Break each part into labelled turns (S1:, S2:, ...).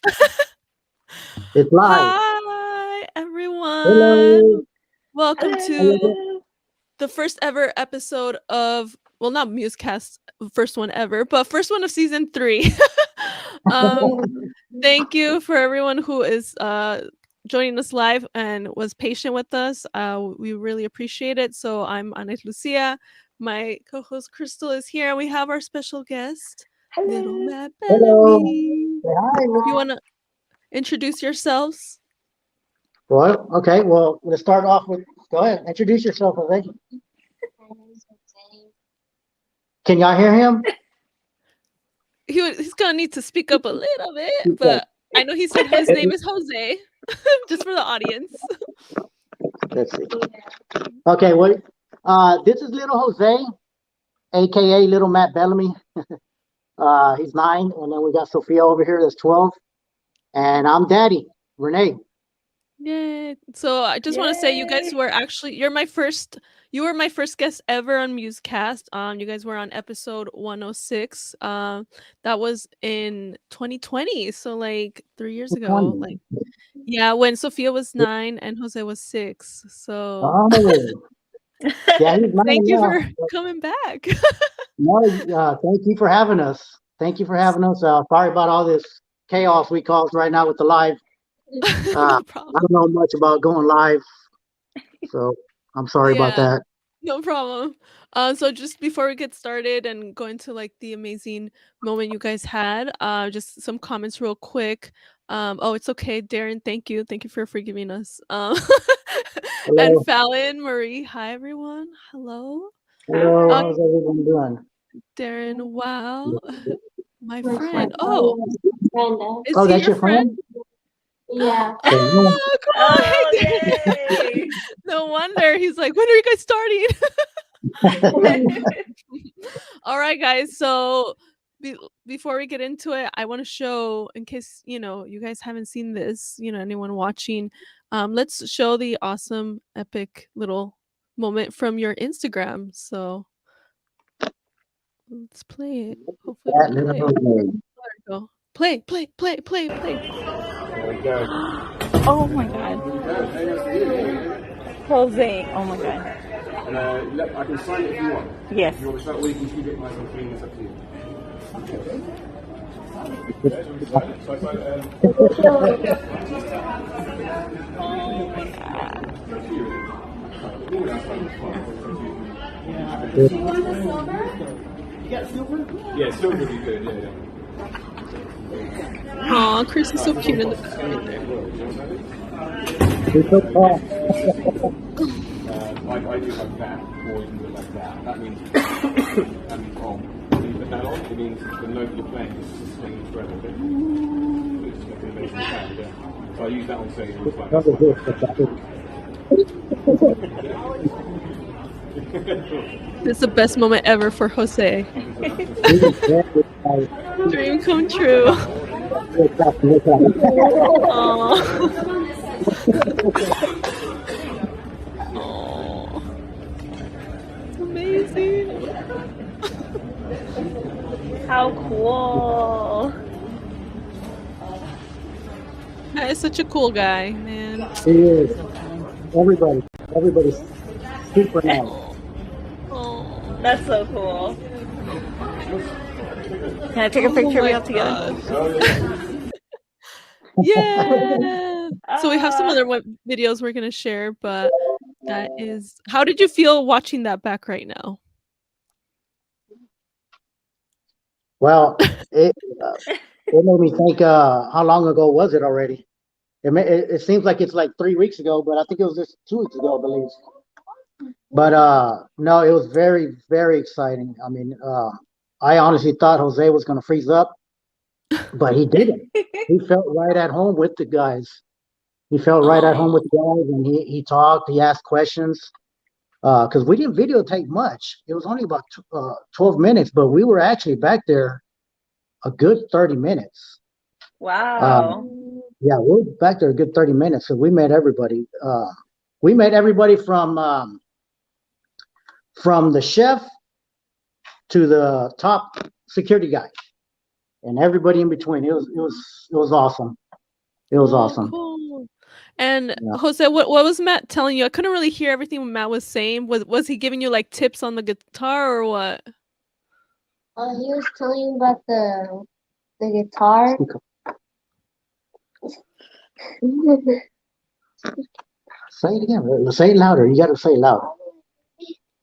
S1: It's live.
S2: Hi, everyone.
S1: Hello.
S2: Welcome
S1: Hello.
S2: to the first ever episode of, well, not Musecast, first one ever, but first one of season 3. um, Thank you for everyone who is joining us live and was patient with us. We really appreciate it. So I'm Ana Lucia. My co-host Crystal is here, and we have our special guest, Little Matt
S1: Hello.
S2: Bellamy.
S1: Say hi.
S2: You want to introduce yourselves?
S1: Well, okay. Well, let's start off with. Go ahead. Introduce yourself, Jose. Can y'all hear him?
S2: He's gonna need to speak up a little bit, but I know he said his name is Jose, just for the audience.
S1: Let's see. Okay. Well, this is little Jose, aka Little Matt Bellamy. He's 9, and then we got Sophia over here. That's 12, and I'm Daddy Renee.
S2: Yay! So I just want to say, you guys were actually you were my first guest ever on Musecast. You guys were on episode 106. That was in 2020, so like 3 years ago. Like, yeah, when Sophia was 9 and Jose was 6. So
S1: Oh, yeah, he's 9
S2: thank you
S1: now.
S2: for coming back.
S1: No, thank you for having us. Thank you for having us. Sorry about all this chaos we caused right now with the live.
S2: No
S1: I
S2: problem.
S1: don't know much about going live, so I'm sorry about
S2: Yeah.
S1: that.
S2: No problem. So just before we get started and go into like the amazing moment you guys had, just some comments real quick. Oh, it's okay, Darren. Thank you for forgiving us. And
S1: Hello,
S2: Fallon, Marie, hi everyone. Hello,
S1: hello.
S2: uh,
S1: How's everyone doing?
S2: Darren. Wow, my friend. Oh, is
S1: Oh,
S2: he
S1: that's
S2: your
S1: your
S2: friend?
S1: friend?
S2: Oh, cool. Hey, Darren. No wonder he's like, when are you guys starting? All right, guys. So before we get into it, I want to show, in case you guys haven't seen this, anyone watching, let's show the awesome, epic little moment from your Instagram. So let's play it. Hopefully,
S1: That
S2: it'll
S1: little
S2: play.
S1: Jose.
S2: There we go. Play, play, play, play, play.
S3: There we go.
S4: Oh my god. Jose. Oh my god.
S3: And I can sign it if you want.
S4: Yes.
S3: If you want to start, or you can keep it nice and clean. It's up to you. So I sign it. Yeah, silver would be good. Yeah.
S2: Aw, Chris is so cute in the back right there.
S1: He's so tall.
S3: I do like that, or you can do it like that. That means on. When you put that on, it means the note you're playing is sustained forever. Okay? It's just like an amazing sound. Yeah. So I use that on stage. It's like
S1: That was it.
S2: This is the best moment ever for Jose. Dream come true. Aw. Aw. Amazing.
S4: How cool.
S2: That is such a cool guy, man.
S1: He is. Everybody's super nice.
S2: Oh.
S4: That's so cool. Can I take a picture of
S2: my
S4: you all together?
S2: Yeah. So we have some other videos we're gonna share, but that is. How did you feel watching that back right now?
S1: Well, it made me think. How long ago was it already? It seems like it's like 3 weeks ago, but I think it was just 2 weeks ago, I believe. But no, it was very, very exciting. I mean, I honestly thought Jose was going to freeze up, but he didn't. He felt right at home with the guys. He felt right at home with the guys, and he talked. He asked questions. Because we didn't videotape much. It was only about 12 minutes, but we were actually back there a good 30 minutes.
S4: Wow.
S1: Yeah, we were back there a good 30 minutes. So we met everybody. We met everybody from the chef to the top security guy. and everybody in between. It was awesome. It was awesome.
S2: Cool. And
S1: Yeah.
S2: Jose, what was Matt telling you? I couldn't really hear everything Matt was saying. Was he giving you like tips on the guitar or what?
S5: He was telling you about the guitar.
S1: Say it again. Say it louder. You got to say it louder.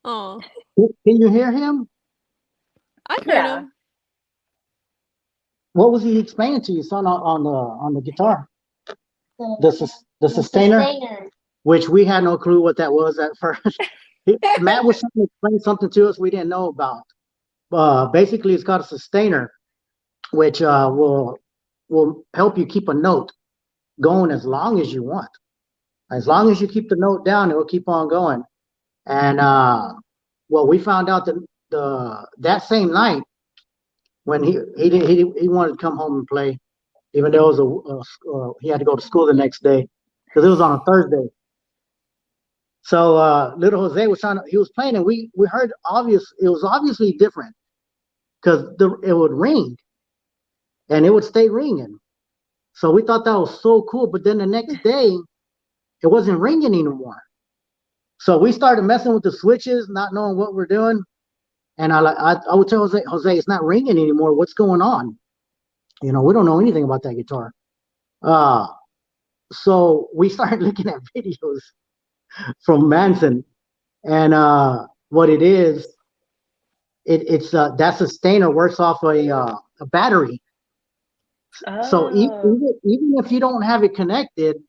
S2: Oh,
S1: Can you hear him?
S2: I heard
S4: Yeah.
S2: him.
S1: What was he explaining to you, son, on the guitar? The sustainer, which we had no clue what that was at first. Matt was trying to explain something to us we didn't know about. Basically, it's got a sustainer, which will help you keep a note going as long as you want. As long as you keep the note down, it will keep on going. And well, we found out that that same night when he wanted to come home and play, even though it was he had to go to school the next day because it was on a Thursday. So little Jose was playing, and we heard it was obviously different because it would ring and it would stay ringing. So we thought that was so cool. But then the next day, it wasn't ringing anymore. So we started messing with the switches, not knowing what we're doing. And I would tell Jose, it's not ringing anymore. What's going on? We don't know anything about that guitar. So we started looking at videos from Manson, and what it is, it's that sustainer works off a battery. So even if you don't have it connected,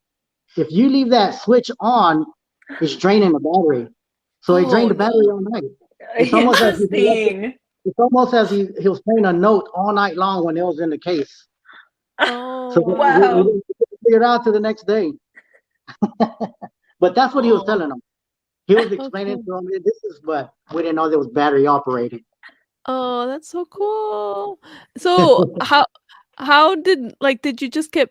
S1: if you leave that switch on, it's draining the battery. So it drained the battery all night. It's almost as he was playing a note all night long when it was in the case.
S2: Oh,
S1: So
S4: wow.
S1: we didn't figure it out till the next day. But that's what he was telling them. He was explaining to them, this is what we didn't know there was battery operated.
S2: Oh, that's so cool. So how did you just get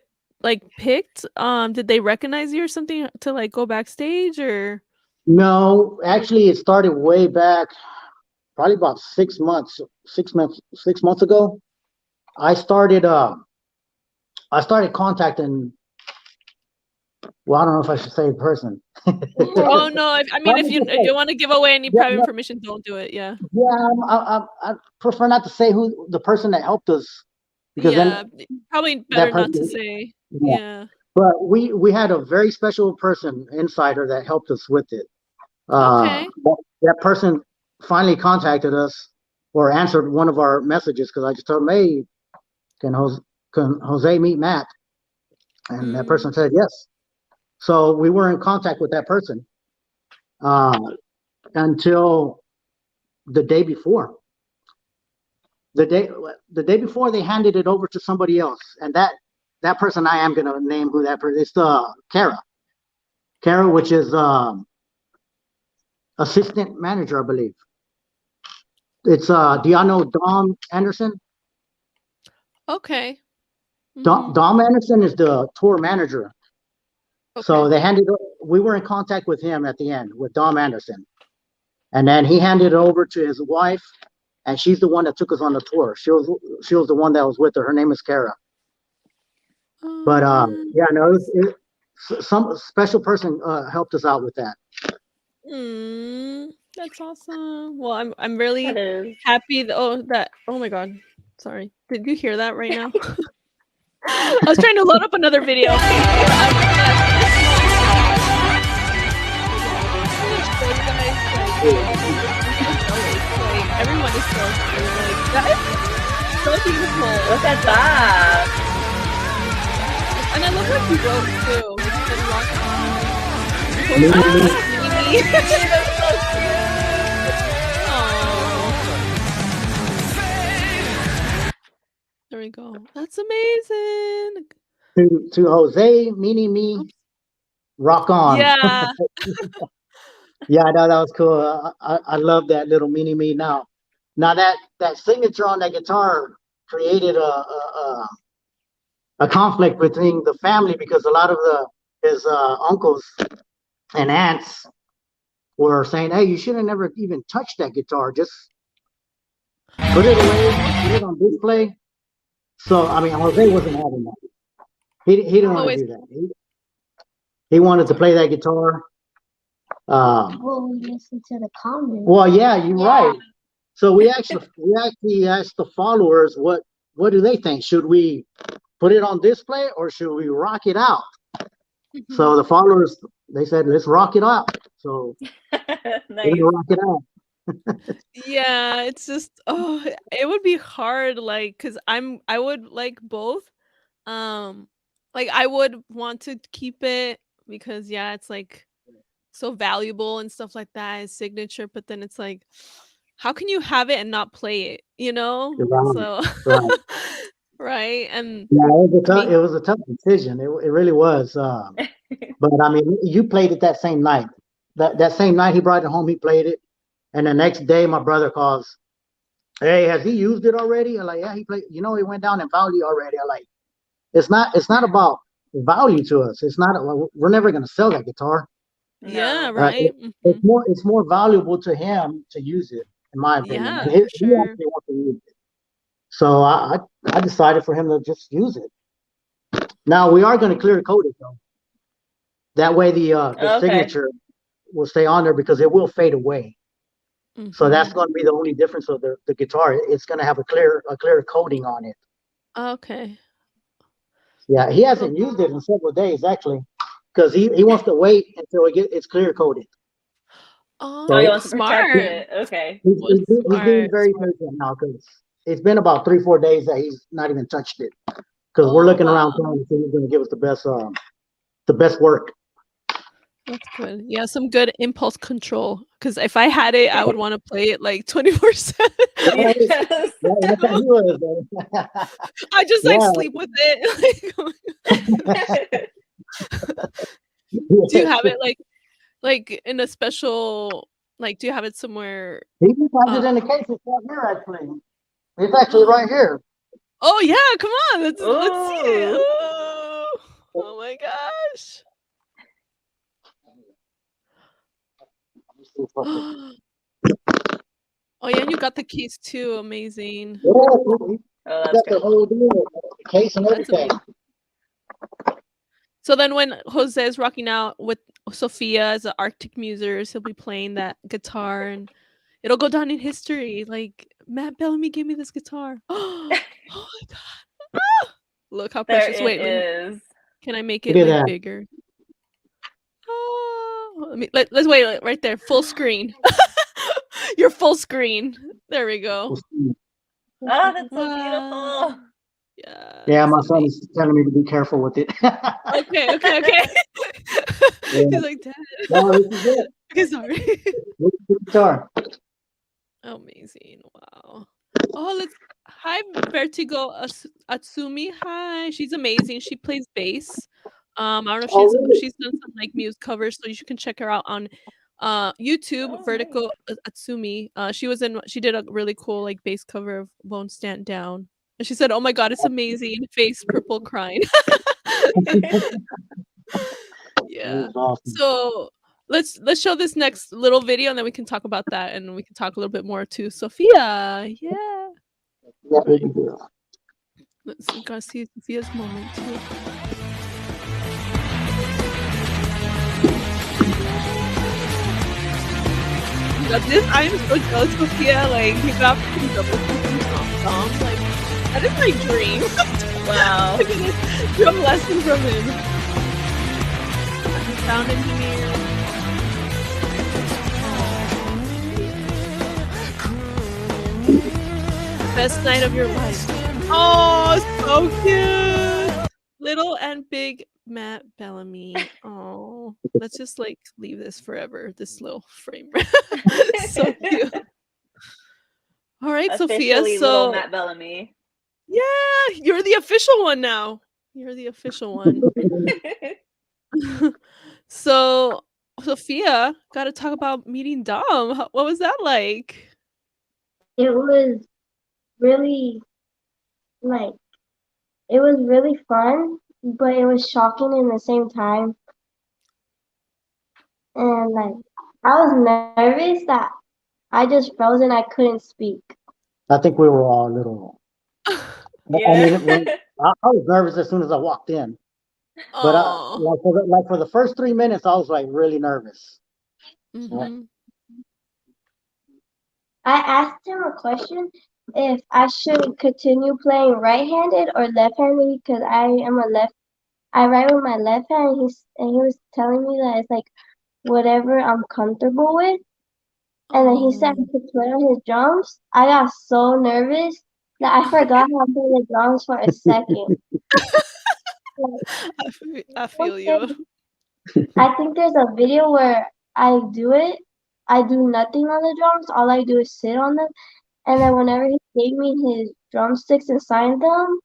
S2: picked? Did they recognize you or something to go backstage or?
S1: No, actually it started way back, probably about 6 months ago. I started contacting, well, I don't know if I should say in person.
S2: Oh no! I mean, if you want to give away any private information, don't do it. Yeah.
S1: Yeah, I prefer not to say who the person that helped us, because then
S2: probably better not to say. Yeah.
S1: But we had a very special person, insider, that helped us with it.
S2: Okay.
S1: That person finally contacted us or answered one of our messages because I just told him, hey, can Jose meet Matt? And that person said yes. So we were in contact with that person until the day before. The day before, they handed it over to somebody else, and that person, I am going to name who that person is. Kara, which is assistant manager, I believe. It's do y'all know Dom Anderson?
S2: Okay.
S1: Dom Anderson is the tour manager.
S2: Okay.
S1: So we were in contact with him at the end, with Dom Anderson. And then he handed it over to his wife, and she's the one that took us on the tour. She was the one that was with her. Her name is Kara. But yeah, no, some special person helped us out with that.
S2: That's awesome. Well, I'm really happy. Oh my God. Sorry. Did you hear that right now? I was trying to load up another video. Everyone is so cute. That is so beautiful.
S4: Look at that.
S2: And I love how you wrote too. There we go. That's amazing.
S1: To Jose, me, rock on.
S2: Yeah.
S1: Yeah, I know that was cool. I love that little me now. Now that signature on that guitar created a conflict between the family because a lot of his uncles and aunts were saying, hey, you should have never even touched that guitar. Just put it away, put it on display. So I mean, Jose wasn't having that. He didn't want to
S2: Always.
S1: do that. He wanted to play that guitar.
S5: Well, we listen to the comments.
S1: Well, yeah, you're right. So we actually asked the followers what do they think? Should we put it on display or should we rock it out? So the followers, they said, let's rock it out. So
S4: Nice.
S1: we're gonna rock it out.
S2: Yeah, it's just it would be hard, like, because I would like both. Like I would want to keep it because yeah, it's like so valuable and stuff like that, his signature, but then it's like, how can you have it and not play it, you know?
S1: Right,
S2: So
S1: right.
S2: right. And
S1: Yeah,
S2: I mean,
S1: it was a tough decision. It really was. But I mean, you played it that same night. That same night he brought it home, he played it. And the next day my brother calls, hey, has he used it already? I'm like, yeah, he played, he went down in value already. I'm like, it's not about value to us. It's not, we're never gonna sell that guitar.
S2: yeah,
S4: No.
S2: right.
S1: It's more valuable to him to use it, in my opinion.
S2: Yeah,
S1: And
S2: for
S1: he
S2: sure.
S1: actually wants to use it. So I decided for him to just use it. Now we are gonna clear coat it though. That way the
S4: Okay.
S1: signature will stay on there because it will fade away. So that's going to be the only difference of the guitar. It's going to have a clear coating on it.
S2: Okay.
S1: Yeah, he hasn't used it in several days actually, because he wants to wait until it's clear coated.
S2: Oh,
S4: Oh, he wants to
S2: smart.
S4: protect it. Okay.
S1: He's being
S2: Smart.
S1: very patient now because it's been about 3-4 days that he's not even touched it. Because we're
S2: Oh,
S1: looking
S2: wow.
S1: around town to see who's going to give us the best work.
S2: That's good. Yeah, some good impulse control. Because if I had it, I would want to play it like 24/7.
S4: Yes.
S1: Yeah, that's how he was, man.
S2: I just like
S1: Yeah.
S2: sleep with it. Do you have it like in a special, like, do you have it somewhere?
S1: He just has it in the case. It's right here, actually. It's actually right here.
S2: Oh yeah, come on, let's see it.
S4: Ooh.
S2: Ooh. Oh my gosh. Oh yeah, and you got the case too. Amazing.
S1: Yeah,
S4: Oh,
S1: I
S4: that's
S1: got the
S4: good.
S1: whole deal, the case and
S2: That's
S1: everything.
S2: amazing. So then when Jose is rocking out with Sophia as the Arctic Musers, he'll be playing that guitar and it'll go down in history. Like, Matt Bellamy gave me this guitar. Oh my god. Ah! Look how
S4: There
S2: precious.
S4: it
S2: Wait,
S4: is.
S2: can I make
S1: Look
S2: it
S1: at
S2: like
S1: that.
S2: bigger? Oh, let's wait right there. Full screen. Your full screen. There we go.
S4: Oh, that's so
S2: Wow.
S4: beautiful.
S2: Yeah.
S1: Yeah, my
S2: it's
S1: son
S2: amazing.
S1: is telling me to be careful with it.
S2: Okay.
S1: Yeah.
S2: He's like, Dad.
S1: No, this is it.
S2: Okay, sorry.
S1: Look at the guitar.
S2: Amazing. Wow. Oh, hi, Vertigo Atsumi. Hi. She's amazing. She plays bass. I don't know if
S1: Oh, really?
S2: she's done some like Muse covers, so you can check her out on YouTube,
S4: Oh,
S2: Vertigo Atsumi. She did a really cool like bass cover of Won't Stand Down. And she said, "Oh my god, it's amazing." Face purple crying. Yeah.
S1: That's awesome.
S2: So let's show this next little video and then we can talk about that and we can talk a little bit more to Sophia. Yeah.
S1: Yeah, baby girl.
S2: Let's gotta see Sophia's moment too. But this, I'm so jealous, Sophia. Like, you got freaking double songs. Like, that is my dream.
S4: Wow.
S2: Drum lesson from him. Sound engineer. Best night of your life. Oh, so cute. Little and big Matt Bellamy. Oh, let's just like leave this forever. This little frame. So cute. All right, Sophia.
S4: Officially
S2: So
S4: little Matt Bellamy.
S2: yeah, you're the official one now. You're the official one. So Sophia, got to talk about meeting Dom. What was that like?
S5: It was really like it was really fun, but it was shocking in the same time. And like I was nervous that I just froze and I couldn't speak.
S1: I think we were all a little I
S4: Yeah.
S1: mean, I was nervous as soon as I walked in, but
S2: Oh.
S1: like for the first 3 minutes, I was like really nervous.
S2: Mm-hmm.
S5: I asked him a question if I should continue playing right-handed or left-handed because I write with my left hand. He was telling me that it's like whatever I'm comfortable with. And then he said I could play on his drums. I got so nervous that I forgot how to play the drums for a second.
S2: I feel you.
S5: I think there's a video where I do it. I do nothing on the drums. All I do is sit on them. And then whenever he gave me his drumsticks and signed them,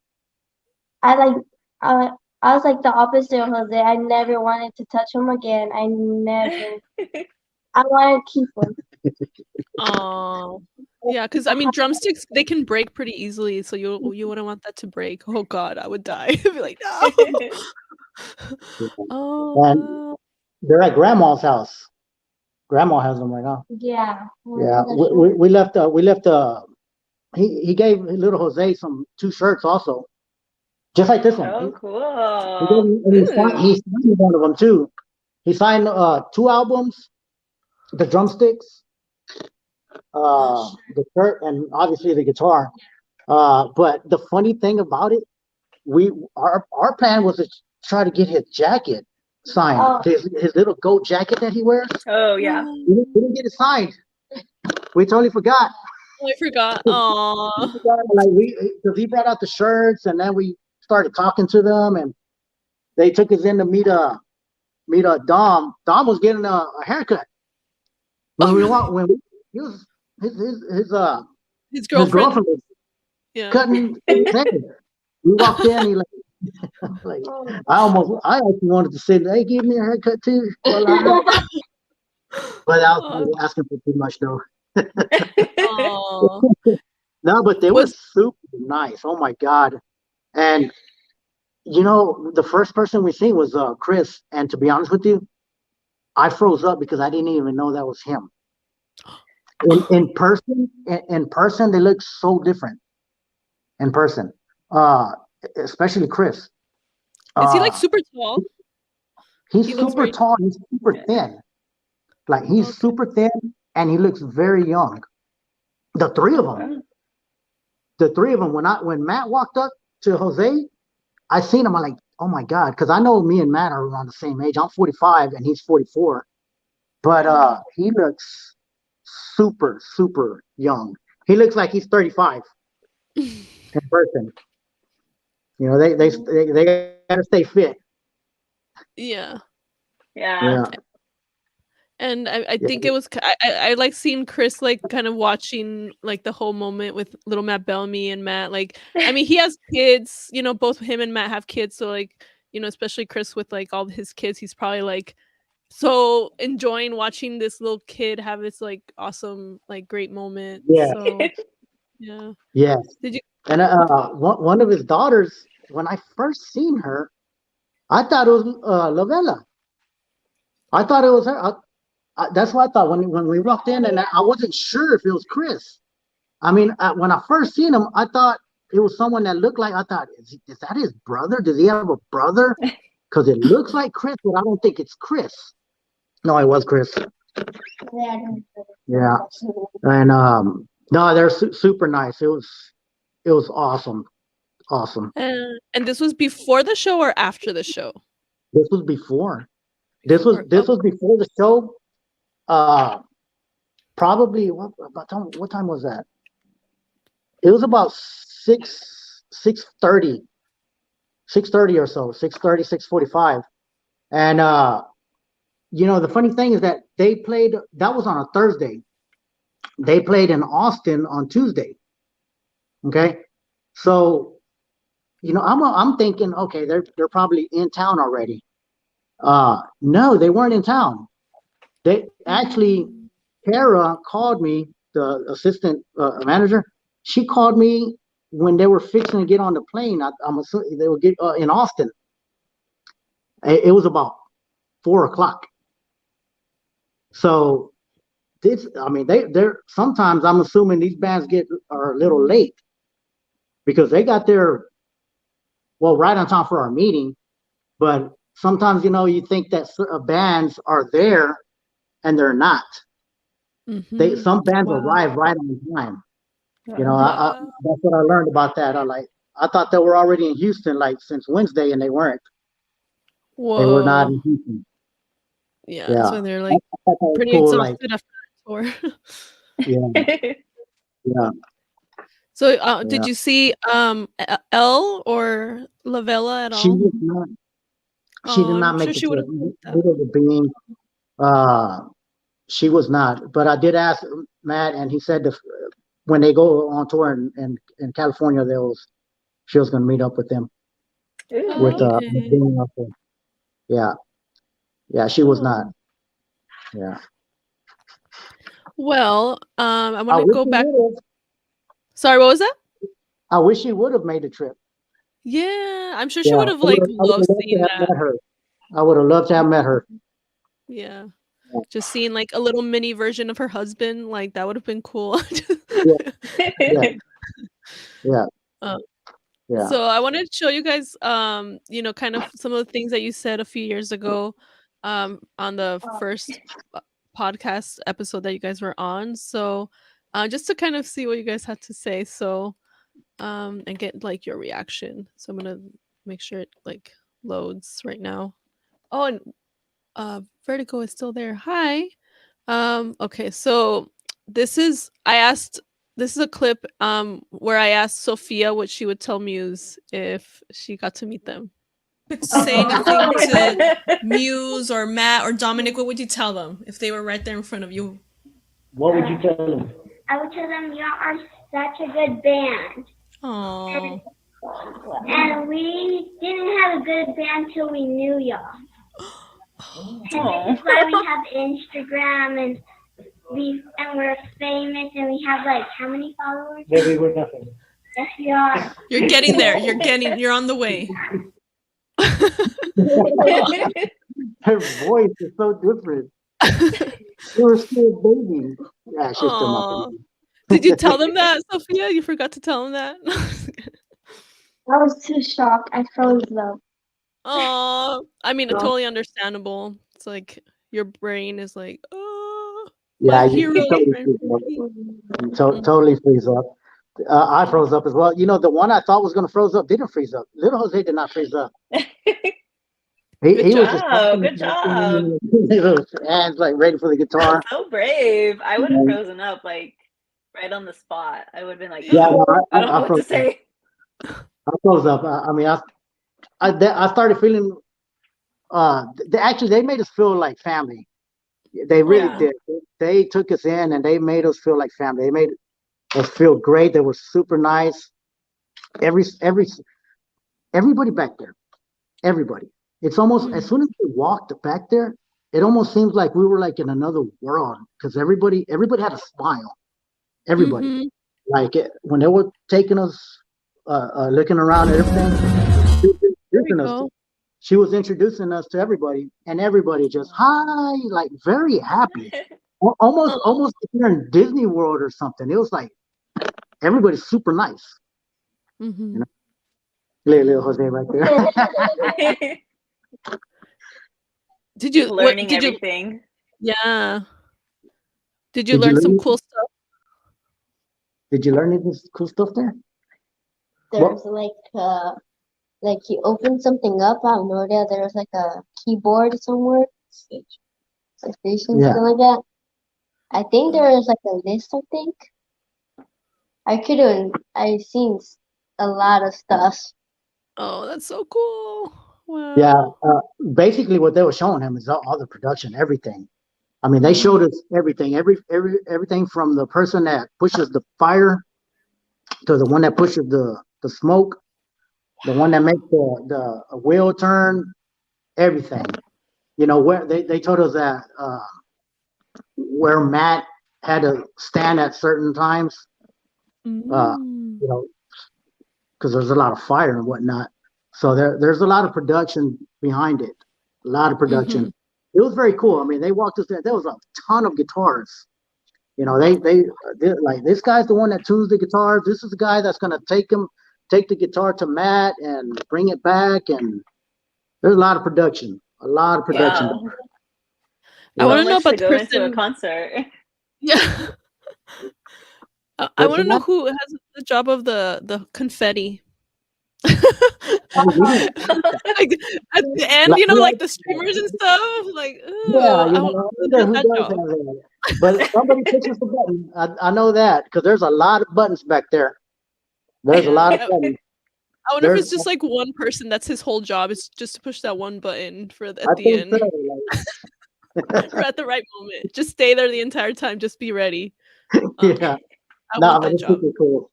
S5: I like I was like the opposite of Jose. I never wanted to touch him again. I never. I wanted to keep them.
S2: Oh. Yeah, because I mean drumsticks they can break pretty easily, so you wouldn't want that to break. Oh God, I would die. I'd be like, no. Oh
S1: And
S2: wow.
S1: they're at grandma's house. Grandma has them right now.
S5: Yeah.
S1: Yeah, we left. He gave little Jose two shirts also, just like this one.
S4: Oh,
S1: He
S4: cool.
S1: gave him, and
S4: Ooh.
S1: he signed one of them too. He signed two albums, the drumsticks, the shirt, and obviously the guitar. But the funny thing about it, our plan was to try to get his jacket signed,
S5: Oh.
S1: his little goat jacket that he wears.
S4: Oh, yeah.
S1: We didn't get it signed. We totally forgot.
S2: Oh, I forgot. Aw.
S1: Like because he brought out the shirts, and then we started talking to them, and they took us in to meet Dom. Dom was getting a haircut when we walked. When he was
S2: His girlfriend.
S1: was
S2: Yeah.
S1: cutting his hair. We walked in, he like I actually wanted to say, "Hey, give me a haircut too." Well, but I was asking for too much though.
S2: Aw.
S1: No, but they were super nice. Oh my God. And you know, the first person we seen was Chris. And to be honest with you, I froze up because I didn't even know that was him. In person, they look so different. In person, especially Chris.
S2: Is he like super tall?
S1: He's
S2: He looks
S1: super
S2: very
S1: tall. He's super thin. Like he's super thin, and he looks very young. The three of them. When Matt walked up to Jose, I seen him. I'm like, oh my God, because I know me and Matt are around the same age. I'm 45 and he's 44, but he looks super young. He looks like he's 35 in person. You know, they gotta stay fit.
S2: Yeah.
S4: Yeah.
S2: And I think it was I like seeing Chris like kind of watching like the whole moment with little Matt Bellamy and Matt. Like, I mean, he has kids, you know, both him and Matt have kids, so like, you know, especially Chris with like all his kids, he's probably like so enjoying watching this little kid have this like awesome like great moment.
S1: Yeah.
S2: So yeah.
S1: Yes.
S2: Did you?
S1: And one of his daughters, when I first seen her, I thought it was Lavella. I thought it was her. That's what I thought when we walked in, and I wasn't sure if it was Chris. I mean, when I first seen him, I thought it was someone that looked like. I thought, is that his brother? Does he have a brother? Because it looks like Chris, but I don't think it's Chris. No, it was Chris. Yeah, and no, they're super nice. It was awesome.
S2: And this was before the show or after the show?
S1: This was before. This was before the show. Probably what time was that? It was about 6:30 or so, 6:30, 6:45. And you know, the funny thing is that they played, that was on a Thursday. They played in Austin on Tuesday. Okay. So, you know, I'm thinking, okay, they're probably in town already. No, they weren't in town. They actually, Kara called me, the assistant manager. She called me when they were fixing to get on the plane. I'm assuming they would get in Austin. It was about 4:00. So I mean, they're sometimes I'm assuming these bands are a little late because they got there, well, right on time for our meeting. But sometimes, you think that bands are there and they're not. Some bands arrive right on time. That's what I learned about that. I thought they were already in Houston since Wednesday, and they weren't.
S2: Whoa.
S1: They were not in Houston.
S2: Yeah. So they're like pretty
S1: cool,
S2: exhausted after the tour.
S1: Yeah.
S2: So did you see Elle or Lavella at all?
S1: She was not. She did not make the trip. She was not. But I did ask Matt, and he said when they go on tour in California, she was going to meet up with them. Yeah, she was not. Yeah.
S2: Well, I want to go back. Sorry, what was that?
S1: I wish she would have made the trip.
S2: Yeah, I'm sure she would have loved seeing that.
S1: I would have loved to have met her.
S2: Yeah. Just seeing a little mini version of her husband, that would have been cool.
S1: Yeah.
S2: So I wanted to show you guys, kind of some of the things that you said a few years ago, on the first podcast episode that you guys were on. So, just to kind of see what you guys had to say. So, and get your reaction. So I'm gonna make sure it loads right now. Oh, and Vertigo is still there. Hi. Okay, so this is a clip where I asked Sophia what she would tell Muse if she got to meet them.
S6: Say anything to Muse or Matt or Dominic, what would you tell them if they were right there in front of you?
S1: What would you tell them?
S7: I would tell them you are such a good band.
S6: Aww.
S7: And we didn't have a good band till we knew y'all. And this is why we have Instagram and we're famous and we have how many followers?
S1: Maybe we're nothing.
S7: Yes, we are.
S6: You're getting there. You're on the way.
S1: Her voice is so different. You're still a baby. Yeah, she's still my baby.
S2: Did you tell them that, Sophia? You forgot to tell them that?
S5: I was too shocked. I froze up.
S2: Oh, I mean, totally understandable. It's your brain is oh.
S1: Yeah, you totally freeze up. I froze up as well. The one I thought was going to freeze up didn't freeze up. Little Jose did not freeze up. He was just
S4: good job.
S1: Hands ready for the guitar.
S4: So brave. I would have frozen up right on the spot. I would have been
S1: yeah,
S4: I don't know what to say.
S1: I froze up. I started feeling. They made us feel like family. They really did. They took us in and they made us feel like family. They made us feel great. They were super nice. Everybody back there. Everybody. It's almost as soon as we walked back there, it almost seems like we were in another world because everybody had a smile. Everybody, when they were taking us, looking around and everything, she was introducing us to everybody, and everybody just hi, very happy, almost like you're in Disney World or something. It was everybody's super nice. Little Jose right there.
S2: Did you
S4: learning everything?
S2: Yeah. Did you learn some cool stuff?
S1: Did you learn any cool stuff there?
S5: There's you open something up out of nowhere. There's a keyboard somewhere. Something like that. I think there is a list. I think I've seen a lot of stuff.
S2: Oh, that's so cool. Wow.
S1: Yeah, basically what they were showing him is all the production, everything. I mean, they showed us everything, everything from the person that pushes the fire to the one that pushes the smoke, the one that makes the wheel turn, everything. Where they told us that where Matt had to stand at certain times, because there's a lot of fire and whatnot. So there's a lot of production behind it. A lot of production. It was very cool. I mean, they walked us there. There was a ton of guitars. They this guy's the one that tunes the guitars. This is the guy that's gonna take them take the guitar to Matt and bring it back, and there's a lot of production. A lot of production.
S4: Wow.
S2: I want to
S4: So
S2: know
S4: much
S2: about
S4: to
S2: the
S4: go into a
S2: person.
S4: concert.
S2: Yeah. I
S1: What's
S2: want to
S1: that?
S2: know who has the job of the confetti.
S1: Oh,
S2: Like at the end,
S1: like,
S2: you know,
S1: yeah,
S2: like the streamers and stuff. Like, ooh,
S1: yeah, you
S2: I
S1: know, I
S2: who
S1: wonder
S2: has
S1: who
S2: that
S1: does
S2: job?
S1: have that. But somebody pushes the button. I know that because there's a lot of buttons back there. There's a lot of
S2: Yeah,
S1: buttons.
S2: I wonder if
S1: There's,
S2: it's just like one person that's his whole job is just to push that one button for
S1: I
S2: at the
S1: think so.
S2: end
S1: Like,
S2: or at the right moment. Just stay there the entire time. Just be ready.
S1: yeah,
S2: I
S1: no,
S2: want
S1: but
S2: that
S1: it's
S2: job.
S1: super cool.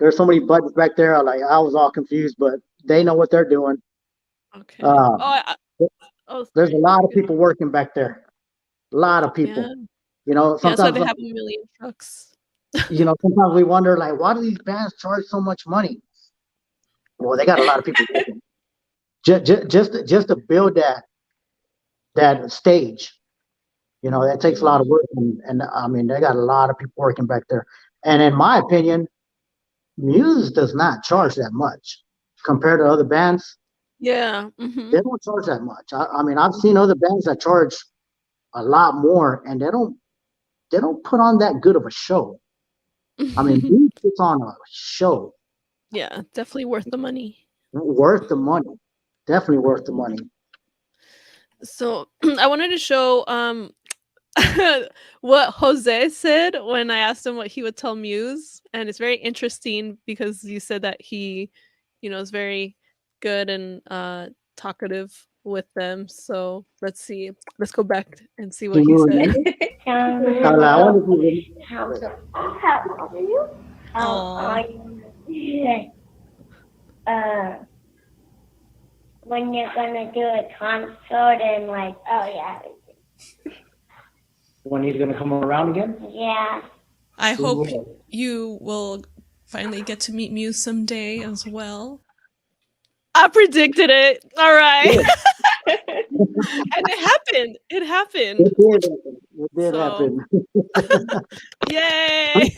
S1: There's so many buttons back there. Like I was all confused, but they know what they're doing.
S2: Okay.
S1: Uh,
S2: Oh,
S1: there's a
S2: sorry.
S1: lot of people working back there. A lot of
S2: Yeah.
S1: people. You know,
S2: Yeah, that's why
S1: sometimes,
S2: they have a million trucks.
S1: you know, sometimes we wonder, like, why do these bands charge so much money? Well, they got a lot of people working. Just to build that stage. You know, that takes a lot of work, and I mean, they got a lot of people working back there. And in my opinion, Muse does not charge that much compared to other bands.
S2: Yeah.
S1: They don't charge that much. I mean, I've seen other bands that charge a lot more, and they don't put on that good of a show. I mean, Muse puts on a show
S2: Yeah, definitely worth the money.
S1: worth the money. Definitely worth the money.
S2: So I wanted to show what Jose said when I asked him what he would tell Muse, and it's very interesting because you said that he, is very good and talkative with them. So let's see. Let's go back and see what
S1: Do
S2: he
S1: you
S2: said.
S1: remember? I wonder if you
S7: How old are you?
S6: Aw.
S7: When you're gonna do a concert and like, oh yeah,
S1: when he's gonna come around again.
S7: yeah.
S6: I hope you will finally get to meet Muse someday as well.
S2: I predicted it. All right.
S1: Yeah.
S2: And it happened. It happened.
S1: It did happen. It did
S2: So-
S1: happen.
S2: Yay.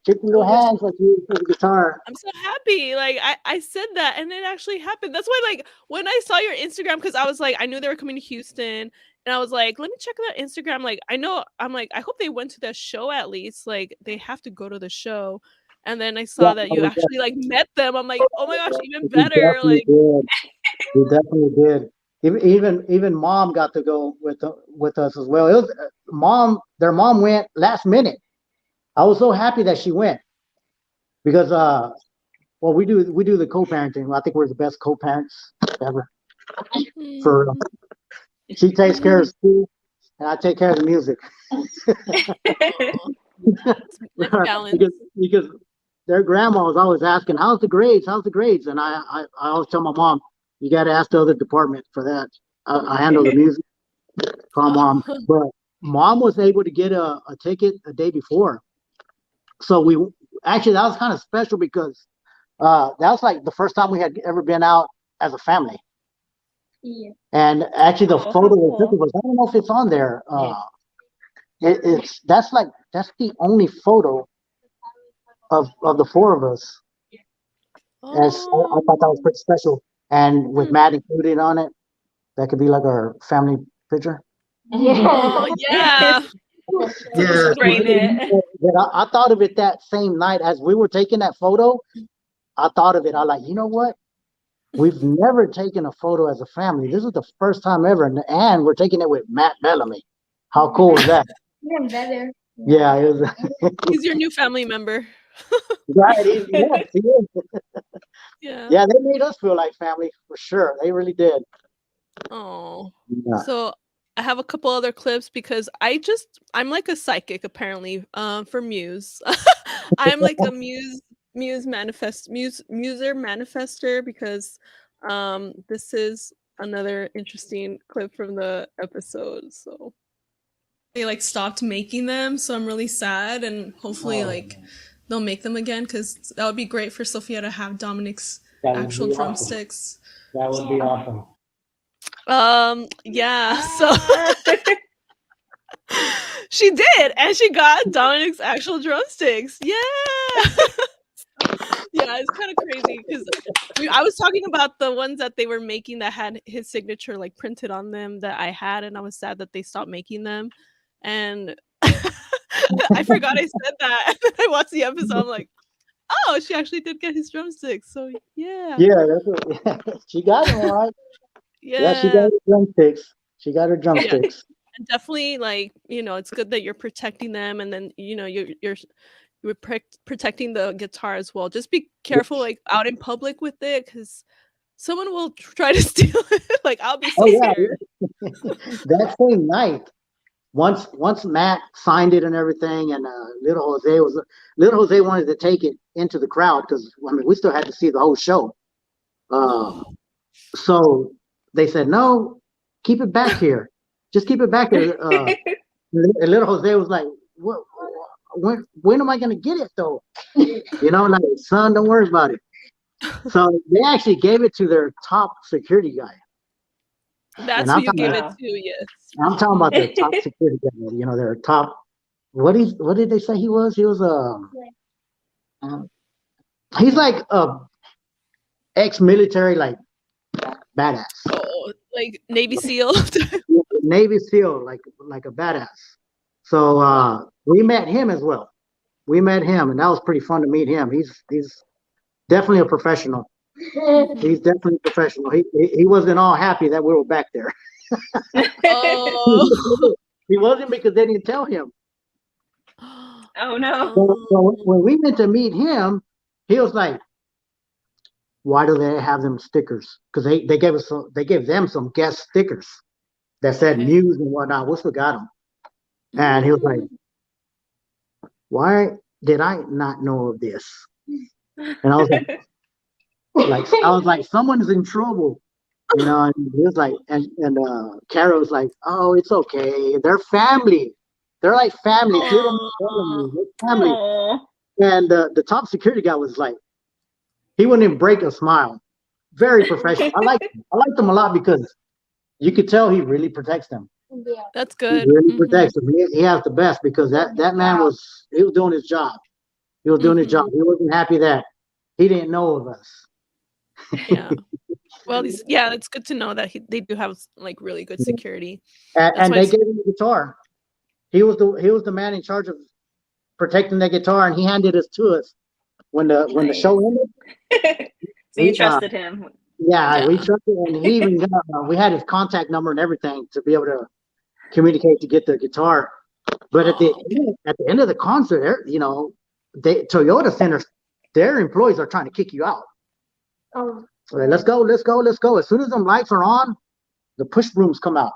S1: Chicken your hands like you play the guitar.
S2: I'm so happy. Like I said that and it actually happened. That's why like when I saw your Instagram, because I was like, I knew they were coming to Houston. And I was like, let me check that Instagram. Like, I'm like, I hope they went to the show at least. Like, they have to go to the show. And then I saw that you actually like met them. I'm like, oh my gosh, even better. Like,
S1: We definitely did. Even mom got to go with us as well. It was their mom went last minute. I was so happy that she went because well, we do the co-parenting. I think we're the best co-parents ever. For she takes care of school and I take care of the music.
S2: life balance.
S1: because their grandma was always asking, how's the grades? And I always tell my mom, you got to ask the other department for that. I handle the music. Call mom. But mom was able to get a ticket a day before. So that was kind of special because that was like the first time we had ever been out as a family.
S5: Yeah.
S1: And actually the photo we took was, I don't know if it's on there. That's the only photo of the four of us. And so I thought that was pretty special. And with Matt included on it, that could be like our family picture.
S2: Oh, yeah.
S1: Yeah.
S4: Frame it.
S1: But I thought of it that same night as we were taking that photo. I thought of it. I like, you know what? We've never taken a photo as a family. This is the first time ever. And we're taking it with Matt Bellamy. How cool is that?
S5: Even better.
S1: Yeah, it was.
S2: He's your new family member.
S1: Right. Yes, he is.
S2: Yeah.
S1: Yeah, they made us feel like family for sure. They really did.
S2: Oh.
S1: Yeah.
S2: So I have a couple other clips because I'm like a psychic apparently for Muse. I'm like a muser manifester because this is another interesting clip from the episode. So
S6: They like stopped making them, so I'm really sad, and hopefully they'll make them again because that would be great for Sophia to have Dominic's
S1: That would
S6: actual
S1: be
S6: drumsticks.
S1: That would be awesome.
S2: yeah. So She did, and she got Dominic's actual drumsticks. Yeah. Yeah, it's kind of crazy because I was talking about the ones that they were making that had his signature like printed on them that I had, and I was sad that they stopped making them. And I forgot I said that. And then I watched the episode. I'm like, oh, she actually did get his drumsticks. So yeah.
S1: Yeah, that's what, she got them all right. Yeah, she got her drumsticks. She got her drumsticks.
S2: And definitely, like, you know, it's good that you're protecting them, and then you're protecting the guitar as well. Just be careful, like out in public with it, because someone will try to steal it. Like, I'll be so scared.
S1: That same night, once Matt signed it and everything, and little Jose wanted to take it into the crowd because I mean we still had to see the whole show. So they said, no, keep it back here. Just keep it back here. And little Jose was like, what? When am I going to get it though? You know, like, son, don't worry about it. So they actually gave it to their top security guy.
S2: That's who you gave it to, yes.
S1: I'm talking about the top security guy. You know, their top. What did they say he was? He was he's like a ex-military, like badass.
S2: Oh, like Navy SEAL.
S1: Navy SEAL, like a badass. So we met him as well. We met him, and that was pretty fun to meet him. He's definitely a professional. He's definitely professional. He wasn't all happy that we were back there.
S2: Oh.
S1: He wasn't because they didn't tell him.
S4: Oh no.
S1: So when we went to meet him, he was like, why do they have them stickers? Because they gave them some guest stickers that said Muse and whatnot. We forgot them. And he was like, why did I not know of this? And I was like, someone is in trouble, you know. And he was like, and Kara was like, oh, it's okay. They're family. They're like family. They're family.
S4: Aww.
S1: And the top security guy was like, he wouldn't even break a smile. Very professional. I liked him a lot because you could tell he really protects them.
S5: Yeah.
S2: That's good.
S1: He really protects them. He has the best because that man was doing his job. He was doing his job. He wasn't happy that he didn't know of us.
S2: Yeah. Well, it's good to know that they do have like really good security.
S1: And they gave him the guitar. He was the man in charge of protecting the guitar, and he handed it to us when the show ended.
S4: So you trusted him.
S1: Yeah, we trusted him, and he even got, we had his contact number and everything to be able to communicate to get the guitar. But at the end of the concert, you know, Toyota Center, their employees are trying to kick you out.
S5: Oh.
S1: So let's go. As soon as them lights are on, the push brooms come out.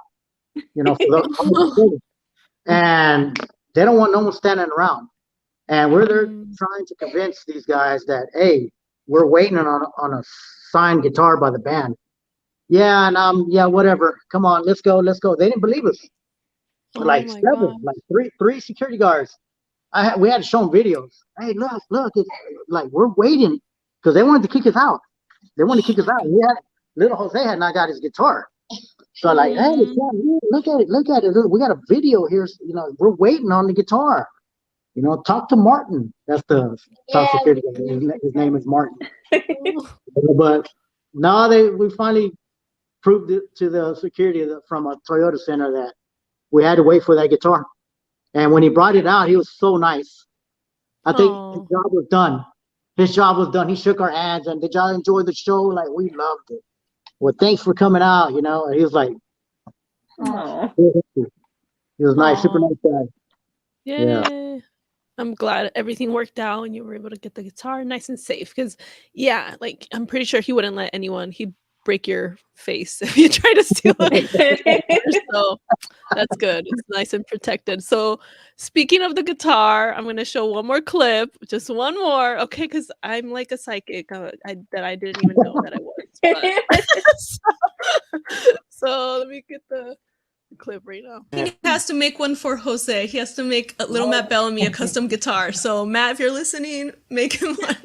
S1: You know, and they don't want no one standing around. And we're there trying to convince these guys that, hey, we're waiting on a signed guitar by the band. Yeah, and whatever. Come on, let's go. They didn't believe us. Like three security guards. We had to show them videos. Hey, look, it's like we're waiting because they wanted to kick us out. Little Jose had not got his guitar. So like, hey, look at it. Look, we got a video here. You know, we're waiting on the guitar. You know, talk to Martin. That's the top security guy. His name is Martin. But now we finally proved it to the security from a Toyota Center that we had to wait for that guitar. And when he brought it out, he was so nice. I think his job was done. He shook our hands and did y'all enjoy the show? Like, we loved it. Well, thanks for coming out. You know, and he was like, he was nice, super nice guy.
S2: Yeah. I'm glad everything worked out and you were able to get the guitar nice and safe. Because, like, I'm pretty sure he wouldn't let he'd break your face if you try to steal it. So that's good. It's nice and protected. So speaking of the guitar, I'm going to show one more clip, just one more. Okay, because I'm like a psychic that I didn't even know that I was. So let me get the clip right now.
S6: He has to make one for Jose. He has to make a little Matt Bellamy a custom guitar. So Matt, if you're listening, make him one.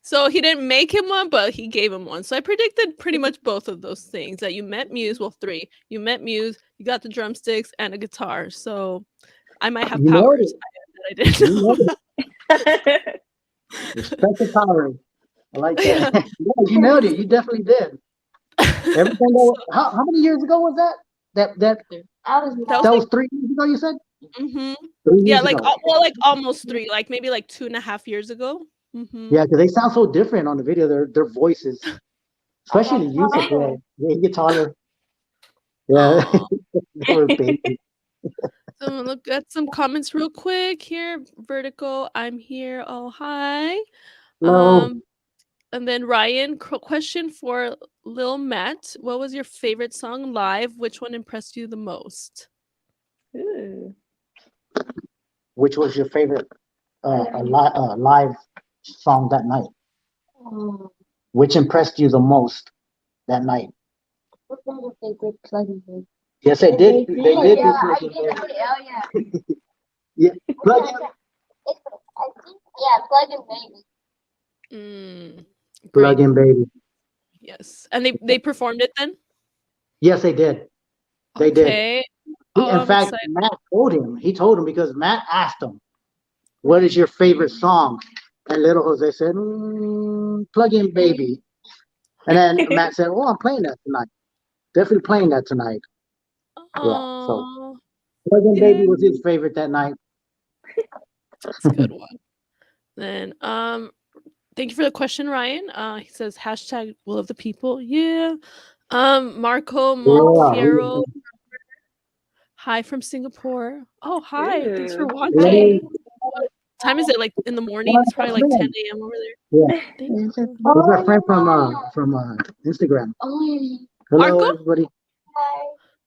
S2: So he didn't make him one, but he gave him one. So I predicted pretty much both of those things that you met Muse. Well, three. You met Muse, you got the drumsticks and a guitar. So I might have
S1: You know
S2: powers
S1: it.
S2: that I didn't
S1: You
S2: know.
S1: know it. Respect the power. I like
S2: Yeah.
S1: that. Yeah, you nailed it. You definitely did. Everything.
S2: So,
S1: How many years ago was that? That
S5: I was
S2: that was
S1: that
S2: like,
S1: was 3 years ago. You said
S2: hmm
S1: 3 years
S2: yeah, like
S1: ago.
S2: well, like almost three, like maybe like 2.5 years ago.
S1: Yeah, because they sound so different on the video. Their voices, especially the use of
S5: like,
S1: the he gets taller. Yeah,
S2: Aw.
S1: or baby.
S2: So I'm gonna look at some comments real quick here. Vertical, I'm here. Oh, hi.
S1: Hello.
S2: And then Ryan, question for Lil Matt. What was your favorite song live? Which one impressed you the most?
S4: Ooh.
S1: Which was your favorite live song that night? Which impressed you the most that night? Yes, they did. They did.
S5: Yeah,
S1: do
S5: I
S1: Plug in
S5: did.
S1: Baby.
S5: Oh, yeah.
S1: Yeah, Plug in,
S5: I think, yeah, plug in baby.
S2: Great.
S1: Plug in Baby.
S2: Yes. And they performed it then?
S1: Yes, they did. They did.
S2: Okay. Oh,
S1: In
S2: I'm
S1: fact,
S2: excited.
S1: Matt told him. He told him because Matt asked him, "What is your favorite song?" And little Jose said, "Plug in Baby." And then Matt said, "Oh, I'm playing that tonight. Definitely playing that tonight." Yeah. So
S2: Oh,
S1: Plug in Baby
S2: yeah.
S1: was his favorite that night.
S2: That's a good one. Then thank you for the question, Ryan. He says hashtag will of the people. Yeah. Marco Monteiro. Hi from Singapore. Oh, hi. Thanks for
S4: Ooh.
S2: watching. What time is it? Like in the morning? It's probably like 10 a.m. over there.
S1: Yeah.
S2: Thank you.
S1: He's our friend from Instagram.
S2: Marco?
S1: Hello, everybody.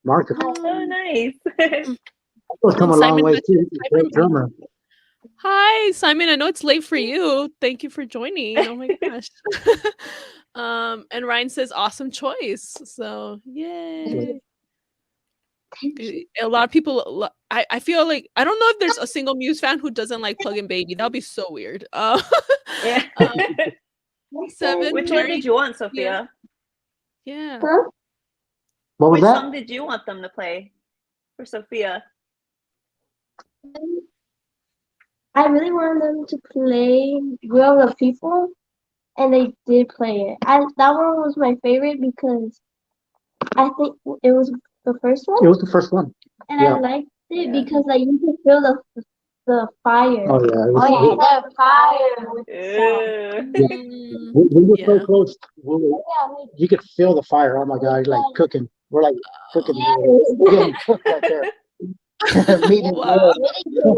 S1: Marco.
S4: Oh, nice.
S1: Marco's come
S2: And
S1: a long
S2: Simon
S1: way
S2: mentioned
S1: too. He's
S2: hi
S1: a great
S2: from
S1: drummer.
S2: Hi, Simon. I know it's late for you. Thank you for joining. Oh my gosh. And Ryan says awesome choice. So yay. A lot of people I feel like I don't know if there's a single Muse fan who doesn't like Plug in Baby. That would be so weird.
S4: Yeah.
S2: 7
S4: Which one
S2: Mary.
S4: did you want, Sophia?
S2: Yeah.
S5: Huh?
S1: What was
S4: Which
S1: that?
S4: song did you want them to play for Sophia?
S5: I really wanted them to play Will of the People, and they did play it. That one was my favorite because I think it was the first
S1: It
S5: one,
S1: was the first one.
S5: and
S1: Yeah.
S5: I liked it
S4: Yeah.
S5: because like you could feel the fire.
S1: Oh yeah. It was,
S5: Oh yeah, the fire with the sound.
S4: Ooh.
S1: we were so
S2: Yeah.
S1: close. You could feel the fire. Oh my God, like cooking. We're like cooking. We're getting cooked right there. Medium
S2: Wow.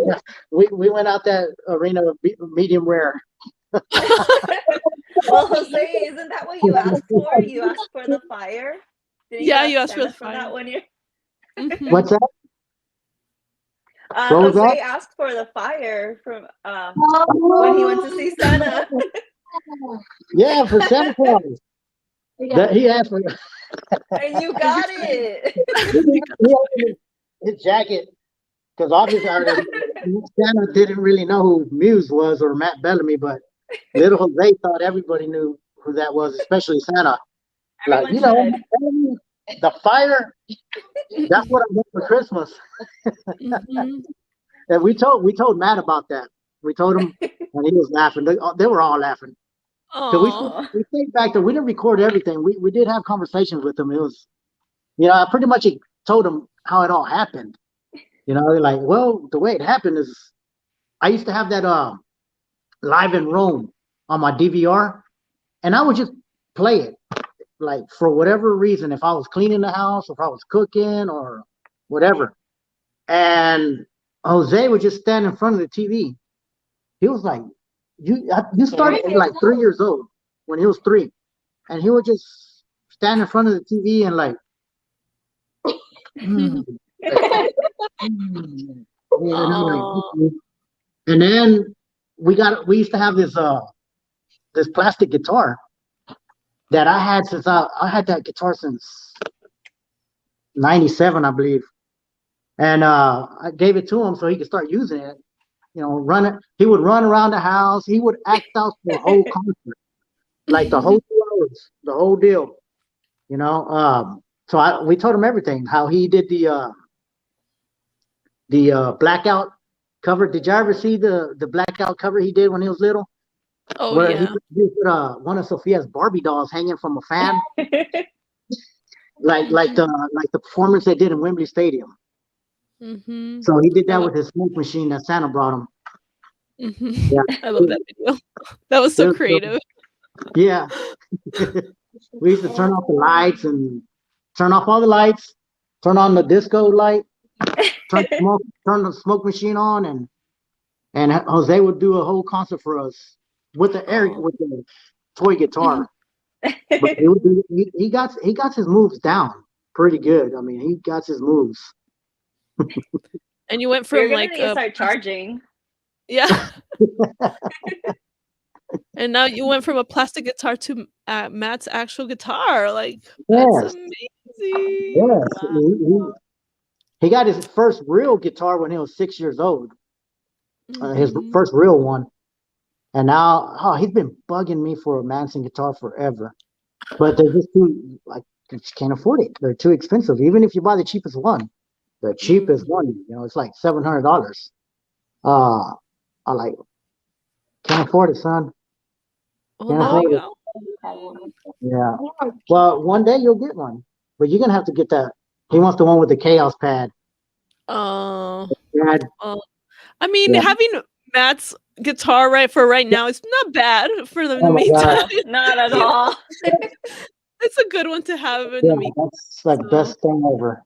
S1: rare. we went out that arena of medium rare.
S4: Well, Jose, isn't that what you asked for? You asked for the fire? Didn't
S2: Yeah,
S4: ask
S2: you asked for
S4: Santa
S2: the
S4: for that
S2: fire.
S4: one year?
S2: Mhm.
S1: What's that? What was
S4: Jose
S1: that?
S4: asked for the fire from when he went to see Santa.
S1: Yeah, for Santa Claus. That he asked for.
S4: And you got it.
S1: He opened his jacket because obviously Santa didn't really know who Muse was or Matt Bellamy, but little Jose thought everybody knew who that was, especially Santa. Like,
S4: Everyone should.
S1: the fire. That's what I want for Christmas.
S2: Mhm.
S1: And we told Matt about that. We told him, and he was laughing. They were all laughing. Because
S2: Aw.
S1: we think back there, we didn't record everything. We did have conversations with him. It was, I pretty much told him how it all happened. Like, well, the way it happened is I used to have that Live in Rome on my DVR, and I would just play it, like for whatever reason, if I was cleaning the house, if I was cooking or whatever. And Jose would just stand in front of the TV. He was like, you started at like 3 years old when he was 3. And he would just stand in front of the TV and like, mm, mm. And I'm like,
S2: Aw.
S1: okay. And then we used to have this plastic guitar that I had since I had that guitar since 97, I believe. And I gave it to him so he could start using it. Run it. He would run around the house. He would act out the whole concert. like the whole 2 hours, the whole deal. You know, so we told him everything. How he did the blackout cover. Did y'all ever see the blackout cover he did when he was little?
S2: Oh
S1: Where
S2: yeah.
S1: he put one of Sophia's Barbie dolls hanging from a fan, like the performance they did in Wembley Stadium.
S2: Mm-hmm.
S1: So he did that with his smoke machine that Santa brought him.
S2: Mm-hmm.
S1: Yeah,
S2: I love that video. That was so creative.
S1: Yeah, we used to turn off the lights and turn off all the lights, turn on the disco light, turn the smoke machine on, and Jose would do a whole concert for us with the toy guitar. But he got his moves down pretty good. I mean, he got his moves.
S2: And you went from
S4: You're gonna
S2: like
S4: need to start charging.
S2: yeah. And now you went from a plastic guitar to Matt's actual guitar. Like that's amazing.
S1: Yes. He got his first real guitar when he was 6 years old. His first real one. And now, he's been bugging me for a Manson guitar forever. But they're just too, like, you just can't afford it. They're too expensive. Even if you buy the cheapest one, it's like $700. I like, can't afford it, son. Can't afford it. Yeah. Well, one day you'll get one, but you're gonna have to get that. He wants the one with the chaos pad.
S2: I mean, having Matt's guitar right now is not bad for the meantime.
S4: Not at all.
S2: It's a good one to have in the meantime.
S1: That's like best thing ever.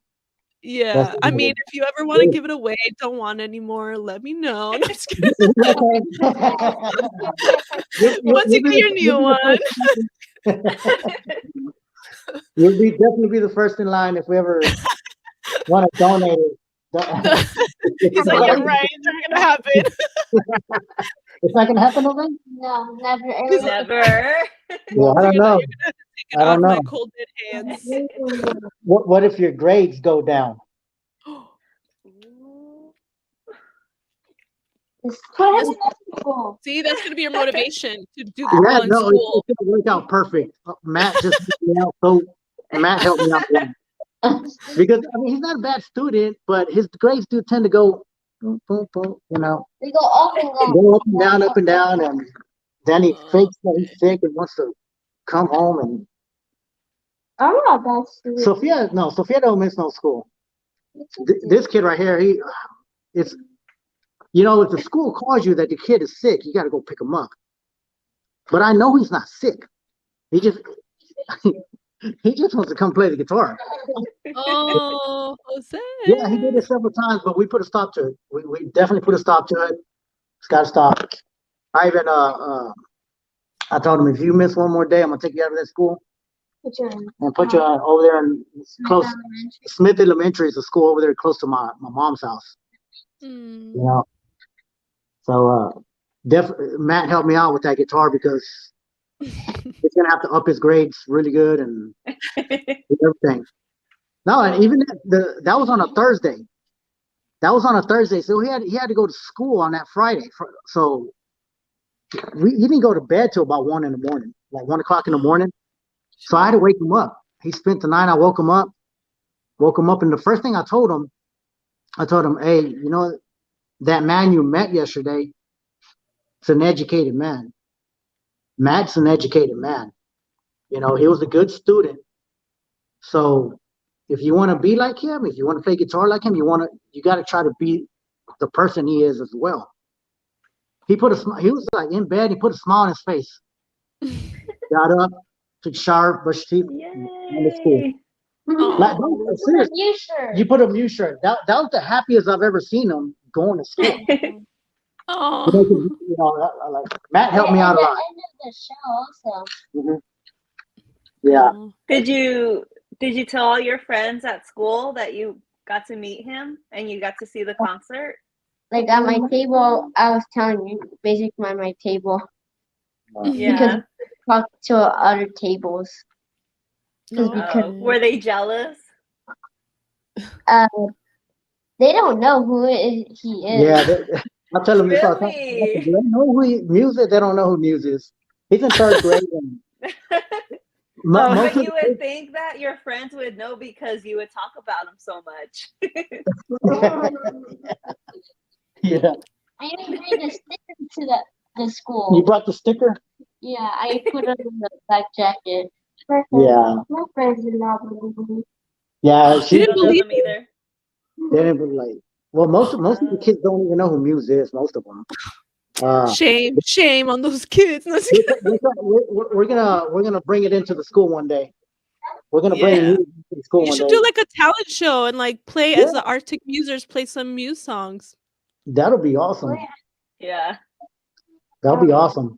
S2: Yeah, I mean, if you ever want to give it away, don't want anymore, let me know. No, I'm just kidding. Once you get your new one.
S1: You'll definitely be the first in line if we ever want to donate it.
S2: He's like, you're right, it's not gonna happen.
S1: It's not gonna happen, Jose?
S5: No, never.
S4: Never.
S1: Yeah, I don't know.
S2: Take it off my cold dead hands.
S1: What if your grades go down?
S2: See, that's gonna be your motivation to do well in school.
S1: It's gonna work out perfect. Matt just helped me out. So Matt helped me out because I mean he's not a bad student, but his grades do tend to go, boom, boom, boom, you know.
S5: They go up and down.
S1: Go up and down, and then he fakes that he's sick and wants to come home. And
S5: I'm not a bad student.
S1: Sophia don't miss no school. This kid right here, if the school calls you that the kid is sick, you got to go pick him up. But I know he's not sick. He just wants to come play the guitar.
S2: Oh, Jose.
S1: Yeah, he did it several times, but we put a stop to it. We definitely put a stop to it. It's got to stop. I even I told him, if you miss one more day, I'm gonna take you out of that school and put you over there in close. Smith Elementary is a school over there close to my mom's house. You know, so Matt helped me out with that guitar because he's gonna have to up his grades really good and everything. No, and even that was on a Thursday. So he had to go to school on that Friday. So he didn't go to bed till about 1 a.m, like 1 o'clock in the morning. So I had to wake him up. He spent the night. I woke him up, and the first thing I told him, hey, you know, that man you met yesterday, it's an educated man. Matt's an educated man. You know, he was a good student. So if you want to be like him, if you want to play guitar like him, you got to try to be the person he is as well. He was like in bed. He put a smile on his face. Got up, took a shower, brushed teeth, and to school. Like, you put a new shirt. That was the happiest I've ever seen him going to school. Like, Matt helped me out a lot.
S5: End of the show also.
S1: Mm-hmm. Yeah.
S4: Did you tell all your friends at school that you got to meet him and you got to see the concert?
S5: Like at my table, I was telling you, basically at my table.
S4: Yeah.
S5: Because we talked to other tables.
S4: Were they jealous?
S5: They don't know who he is.
S1: Yeah, I'll tell them
S4: Really?
S1: they know who Muse is. They don't know who Muse is. He's in third grade, and Mo-
S4: But
S1: most of
S4: you
S1: the
S4: would think that your friends would know because you would talk about them so much.
S1: yeah.
S5: I even bring a sticker to the
S1: You
S5: school.
S1: brought the sticker?
S5: Yeah, I put it in the black jacket.
S1: Yeah.
S5: My friends did not believe me.
S1: Yeah,
S2: You
S1: she
S4: I
S2: didn't
S4: don't know
S2: believe
S4: them either.
S1: didn't be like. Well, most of the kids don't even know who Muse is. Most of them.
S2: Shame on those kids. No, just kidding.
S1: We're gonna bring it into the school one day. We're gonna bring
S2: Yeah.
S1: music to the school
S2: You
S1: one
S2: should
S1: day.
S2: do like a talent show and like play
S1: Yeah.
S2: as the Arctic Musers, play some Muse songs.
S1: That'll be awesome.
S4: Yeah.
S1: That'll be awesome.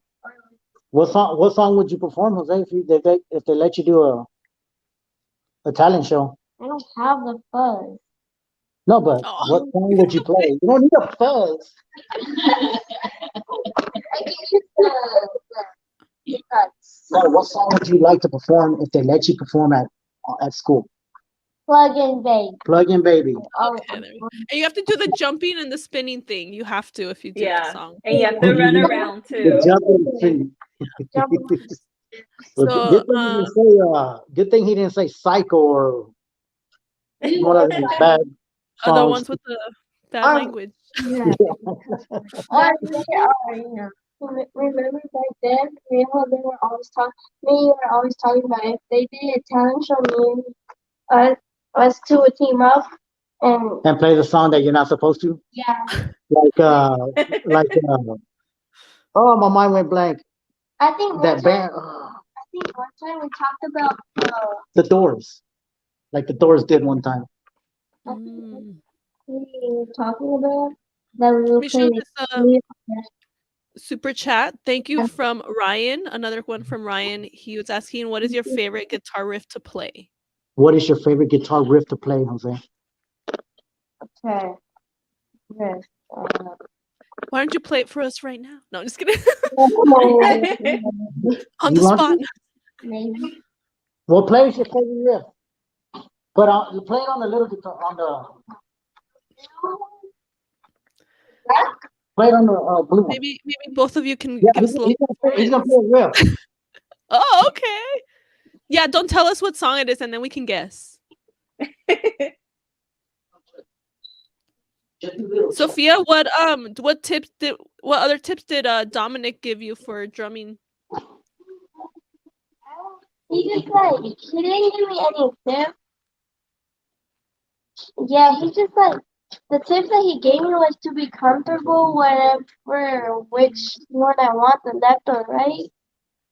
S1: What song would you perform, Jose, if they let you do a talent show?
S5: I don't have the fuzz.
S1: No, but
S2: Oh.
S1: what song would you play? You don't need a fuzz.
S5: I can use the nuts.
S1: No, what song would you like to perform if they let you perform at school?
S5: Plug and bake.
S1: Plug in, baby.
S2: Okay, there we go. And you have to do the jumping and the spinning thing. You have to if you do that
S4: Yeah.
S2: song.
S4: And you have to run around
S1: The
S4: too.
S1: jumping thing. Well,
S2: So,
S1: good thing he didn't say psycho or one of those bad
S2: other
S1: songs.
S2: ones with the bad
S5: Um,
S2: language.
S5: Yeah. Remember back then, me and they were always talking. Me and you were always talking about if they did a talent show, me and us two would team up, and
S1: And play the song that you're not supposed to.
S5: yeah,
S1: Oh, my mind went blank.
S5: I think one
S1: That
S5: time,
S1: band,
S5: I think one time we talked about
S1: the Doors, like the Doors did one time.
S2: Mm.
S5: we were talking about that we were
S2: We show
S5: playing.
S2: this super chat. Thank you from Ryan. Another one from Ryan. He was asking, what is your favorite guitar riff to play?
S1: What is your favorite guitar riff to play, Jose?
S5: Okay. Yes.
S2: Why don't you play it for us right now? No, I'm just kidding. On
S1: You
S2: the
S1: want
S2: spot.
S1: to?
S5: Maybe.
S1: Well, play your favorite riff, but you play it on the little guitar, play it on the blue one.
S2: Maybe both of you can
S1: Yeah,
S2: give us a little.
S1: he's gonna play a riff.
S2: Oh, okay. Yeah, don't tell us what song it is, and then we can guess. Sophia, what other tips did Dominic give you for drumming?
S5: He didn't give me any tips. Yeah, he just the tips that he gave me was to be comfortable whenever which one I want, the left or right.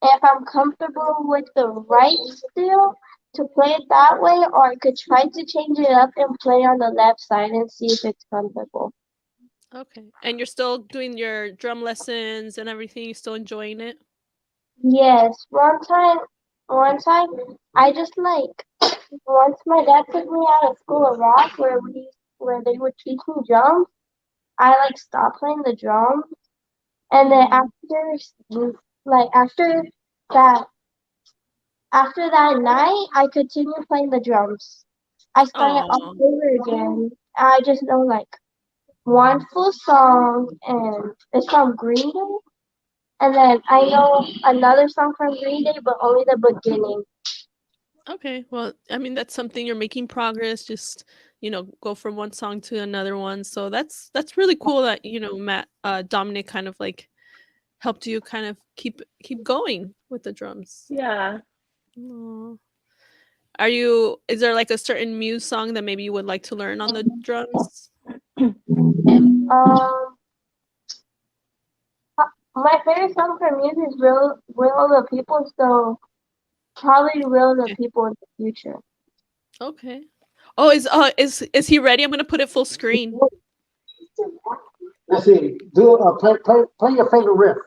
S5: And if I'm comfortable with the right still, to play it that way, or I could try to change it up and play on the left side and see if it's comfortable.
S2: Okay. And you're still doing your drum lessons and everything? You still enjoying it?
S5: Yes, one time, I just once my dad took me out of school of rock where they would teach me drums. I stopped playing the drums, and then after that night, I continued playing the drums. I started all over again. I just know one full song, and it's from Green Day. And then I know another song from Green Day, but only the beginning.
S2: Okay. Well, I mean, that's something you're making progress. Just go from one song to another one. So that's really cool that Dominic kind of helped you kind of keep going with the drums.
S4: Yeah.
S2: Aww. Is there a certain Muse song that maybe you would like to learn on the drums?
S5: My favorite song from Muse is Will of the People, so probably Will of the People in the future.
S2: Okay. Oh, is he ready? I'm gonna put it full screen.
S1: Let's see. Play your favorite riff.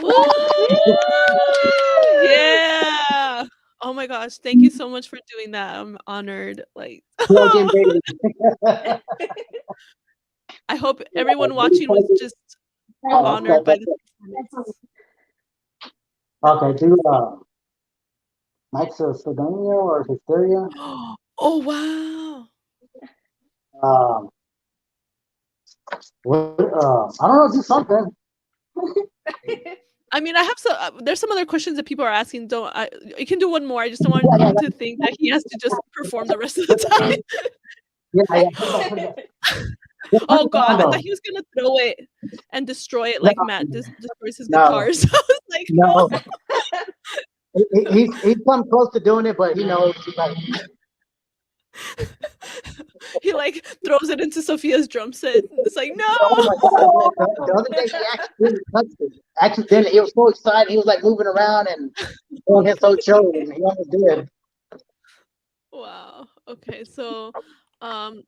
S2: Woo! Yeah. Oh my gosh. gosh, thank you so much for doing that. I'm honored. Like,
S1: Plug in, baby.
S2: I hope everyone watching was just honored by this performance.
S1: Okay, do Mike's Sidonia or Hysteria.
S2: Oh wow.
S1: I don't know, do something.
S2: I mean, I have there's some other questions that people are asking. You can do one more. I just don't want him to think that he has to just perform the rest of the time. Oh God, I thought he was gonna throw it and destroy it like Matt destroys his guitars. I was like, no.
S1: He's come close to doing it, but he knows.
S2: He like throws it into Sophia's drum set. It's like, no.
S1: Oh my God. The other day he accidentally touched it. Accidentally, he was so excited. He was like moving around and doing his whole show. And he almost did.
S2: Wow. Okay, so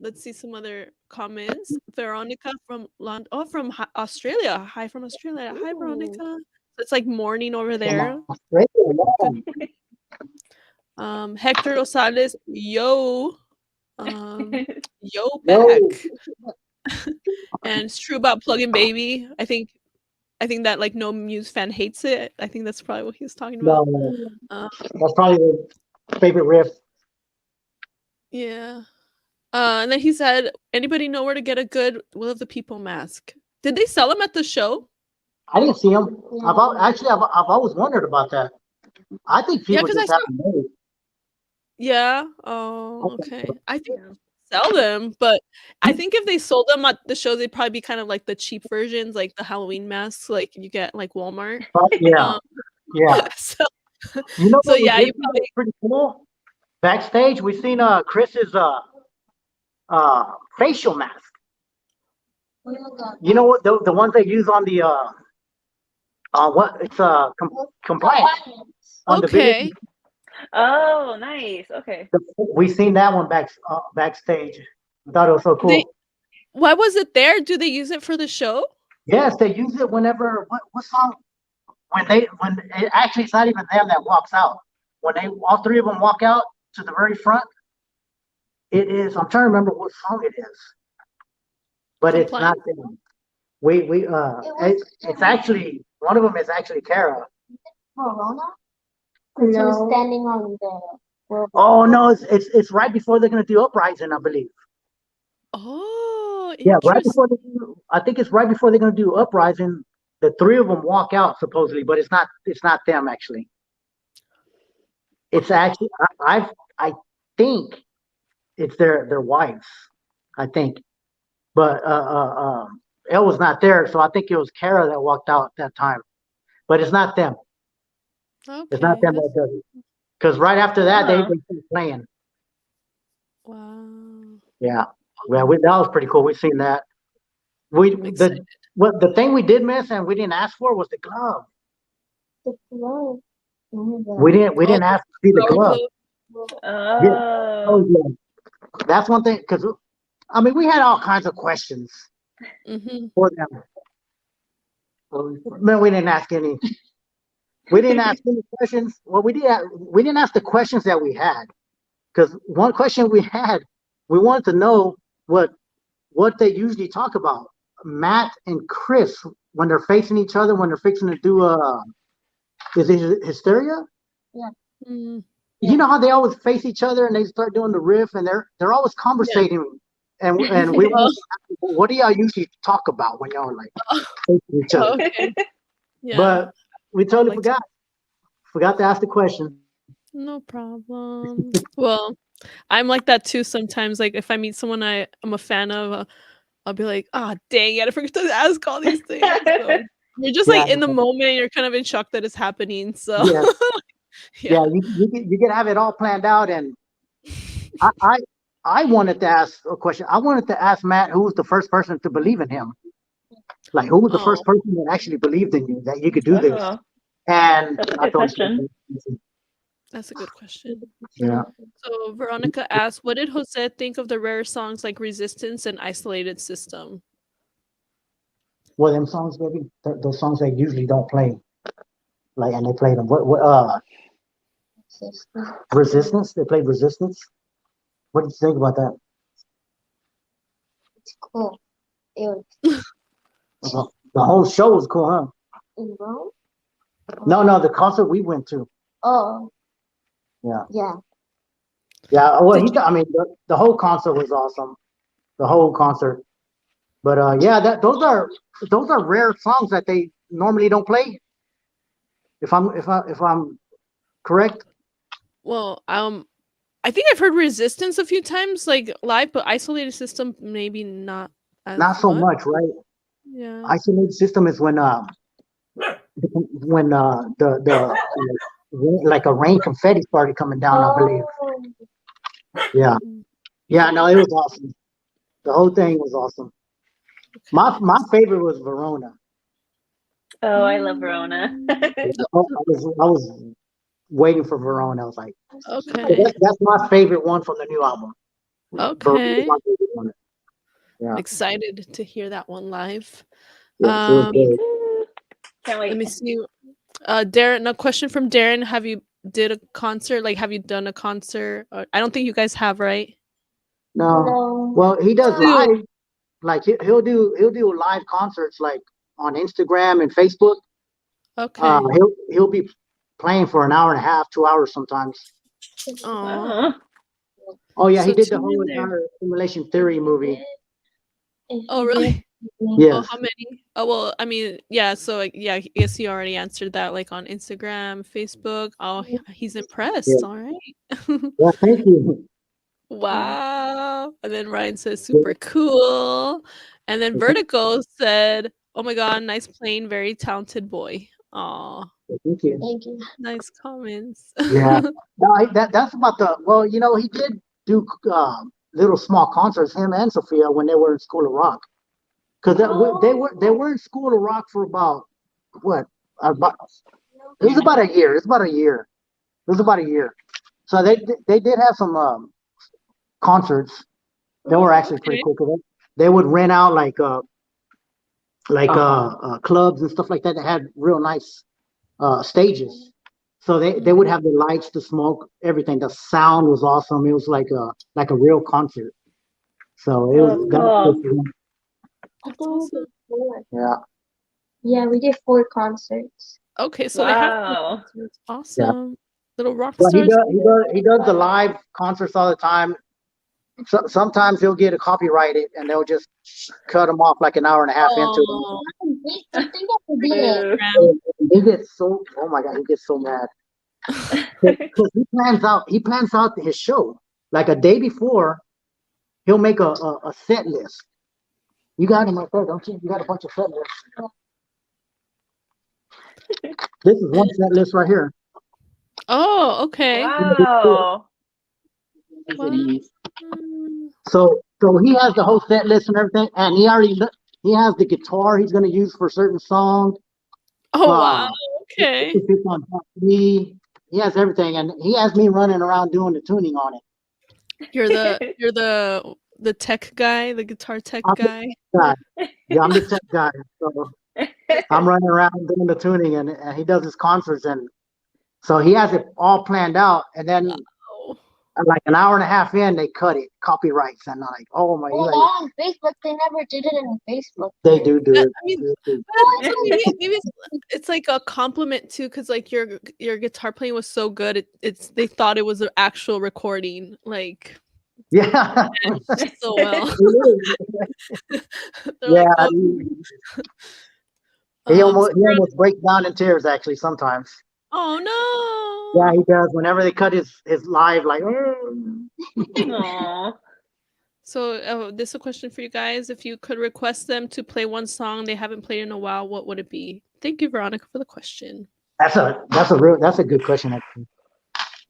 S2: let's see some other comments. Veronica from Australia. Hi from Australia. Hi, Veronica. So it's like morning over there. Hector Rosales, yo. Yo back. And it's true about Plug-in Baby. I think that like no Muse fan hates it. I think that's probably what he was talking about.
S1: That's probably the favorite riff.
S2: Yeah. And then he said, anybody know where to get a good Will of the People mask? Did they sell them at the show?
S1: I didn't see them. I've always wondered about that. I think people just have to know.
S2: Yeah. Oh, okay. I think sell them, but I think if they sold them at the show, they'd probably be kind of like the cheap versions, like the Halloween masks, like you get like Walmart.
S1: Yeah.
S2: So,
S1: you know,
S2: yeah, you probably
S1: pretty cool. Backstage, we seen Chris's facial mask. You know what? The ones they use on the what? It's compliance.
S2: Okay.
S4: Oh, nice. Okay.
S1: We seen that one backstage. I thought it was so cool.
S2: Why was it there? Do they use it for the show?
S1: Yes, they use it whenever. What song? When it actually, it's not even them that walks out. When all three of them walk out to the very front, it is. I'm trying to remember what song it is, but it's not them. It's actually one of them is actually Kara.
S5: Corona. No. Standing on the.
S1: Oh no! It's right before they're gonna do Uprising, I believe.
S2: Oh,
S1: yeah, right before I think it's right before they're gonna do Uprising. The three of them walk out supposedly, but it's not them actually. It's actually I think it's their wives, I think, but Elle was not there, so I think it was Kara that walked out that time, but it's not them.
S2: Okay,
S1: it's not them that does it, because right after that they started playing.
S2: Wow.
S1: Yeah, well, that was pretty cool. We've seen that. The thing we did miss and we didn't ask for was the glove.
S5: The glove.
S1: We didn't ask to see the glove.
S4: Oh.
S1: Yeah. That's one thing, because I mean we had all kinds of questions for them. Man, we didn't ask any. We didn't ask any questions. Well, we didn't ask the questions that we had, because one question we had, we wanted to know what they usually talk about. Matt and Chris, when they're facing each other, when they're fixing to do is it Hysteria?
S5: Yeah.
S2: Mm-hmm.
S1: You know how they always face each other and they start doing the riff and they're always conversating, and we what do y'all usually talk about when y'all like facing each other?
S2: Okay. Yeah.
S1: But we totally forgot to ask the question.
S2: No problem. Well, I'm like that too sometimes. Like if I meet someone I'm a fan of, I'll be like, dang it, I forgot to ask all these things. So you're just like in the moment, you're kind of in shock that it's happening. So
S1: you can have it all planned out. And I wanted to ask a question. I wanted to ask Matt, who was the first person to believe in him? Like, who was the first person that actually believed in you, that you could do this? And
S4: that's a good question.
S2: That's a good question.
S1: Yeah.
S2: So Veronica asked, what did Jose think of the rare songs like Resistance and Isolated System?
S1: Well, them songs, baby, those songs they usually don't play. Like, and they played them. Resistance. They played Resistance. What did you think about that?
S5: It's cool. It
S1: The whole show was cool, huh?
S5: was wrong.
S1: No, the concert we went to.
S5: Oh.
S1: Yeah.
S5: Yeah.
S1: Yeah. Well, I mean, the whole concert was awesome. The whole concert. But yeah, those are rare songs that they normally don't play. If I'm correct.
S2: Well, I think I've heard Resistance a few times, like live, but Isolated System maybe not as
S1: Not so much, right?
S2: Yeah.
S1: Isolated System is when the like a rain confetti started coming down, I believe. Yeah. Yeah, no, it was awesome. The whole thing was awesome. My favorite was Verona.
S4: Oh, I love Verona.
S1: I was waiting for Verona. I was like,
S2: Okay.
S1: that's my favorite one from the new album.
S2: Okay.
S1: My favorite one. Yeah.
S2: Excited to hear that one live.
S1: Yes, it was great.
S4: Can't wait.
S2: Let me see. Darren, a question from Darren. Have you did a concert? Like, have you done a concert? I don't think you guys have, right?
S1: No. Well, he does
S2: Dude.
S1: live. Like he'll do live concerts like on Instagram and Facebook.
S2: Okay.
S1: He'll be playing for an hour and a half, 2 hours sometimes.
S2: Aw.
S1: Oh yeah, he
S2: So
S1: did the
S2: tune
S1: whole
S2: in there.
S1: entire Simulation Theory movie.
S2: Oh, really?
S1: Yes.
S2: Oh, how many? Oh, well, I mean, yeah. So, like, yeah, I guess he already answered that, like on Instagram, Facebook. Oh, he's impressed.
S1: Yeah.
S2: All right.
S1: Yeah, thank you.
S2: Wow. And then Ryan says, super cool. And then Vertigo said, oh my God, nice playing, very talented boy. Aw,
S1: Thank you.
S5: Thank you.
S2: nice comments.
S1: Yeah. No, that's about well, he did do little small concerts, him and Sophia, when they were in School of Rock. Because they were in School of Rock for about what? About it was about a year. It was about a year. So they did have some concerts. They were actually pretty cool. 'Cause they would rent out clubs and stuff like that had real nice stages. So they would have the lights, the smoke, everything. The sound was awesome. It was like a real concert. So it was
S4: cool.
S5: I think we did 4.
S1: Yeah.
S5: Yeah, we did 4 concerts.
S2: Okay, so
S4: Wow.
S2: they have awesome. Little rock
S1: But
S2: stars.
S1: he does the live concerts all the time. So, sometimes he'll get a copyrighted and they'll just cut him off like an hour and a half into it.
S2: Oh,
S5: I think I did.
S1: He gets so, oh my God, he gets so mad. Because he plans out his show. Like a day before, he'll make a set list. You got him right there, don't you? You got a bunch of set lists. This is one set list right here.
S2: Oh, okay.
S4: Wow.
S2: Wow.
S1: So he has the whole set list and everything, and he has the guitar he's going to use for certain songs.
S2: Oh, wow. Okay.
S1: He has everything, and he has me running around doing the tuning on it.
S2: You're the tech guy, the guitar tech guy.
S1: Yeah, I'm the tech guy. So I'm running around doing the tuning, and he does his concerts, and so he has it all planned out, and then like an hour and a half in, they cut it, copyrights, and I'm like, oh my!
S5: Well, on Facebook, they never did it on Facebook.
S1: They do it.
S2: I mean, maybe it's like a compliment too, because like your guitar playing was so good. They thought it was an actual recording, like.
S1: Yeah.
S2: So well.
S1: Yeah.
S2: Like,
S1: he almost breaks down in tears actually sometimes.
S2: Oh no.
S1: Yeah, he does. Whenever they cut his live, like.
S4: Aww.
S2: So this is a question for you guys. If you could request them to play one song they haven't played in a while, what would it be? Thank you, Veronica, for the question.
S1: That's a good question actually.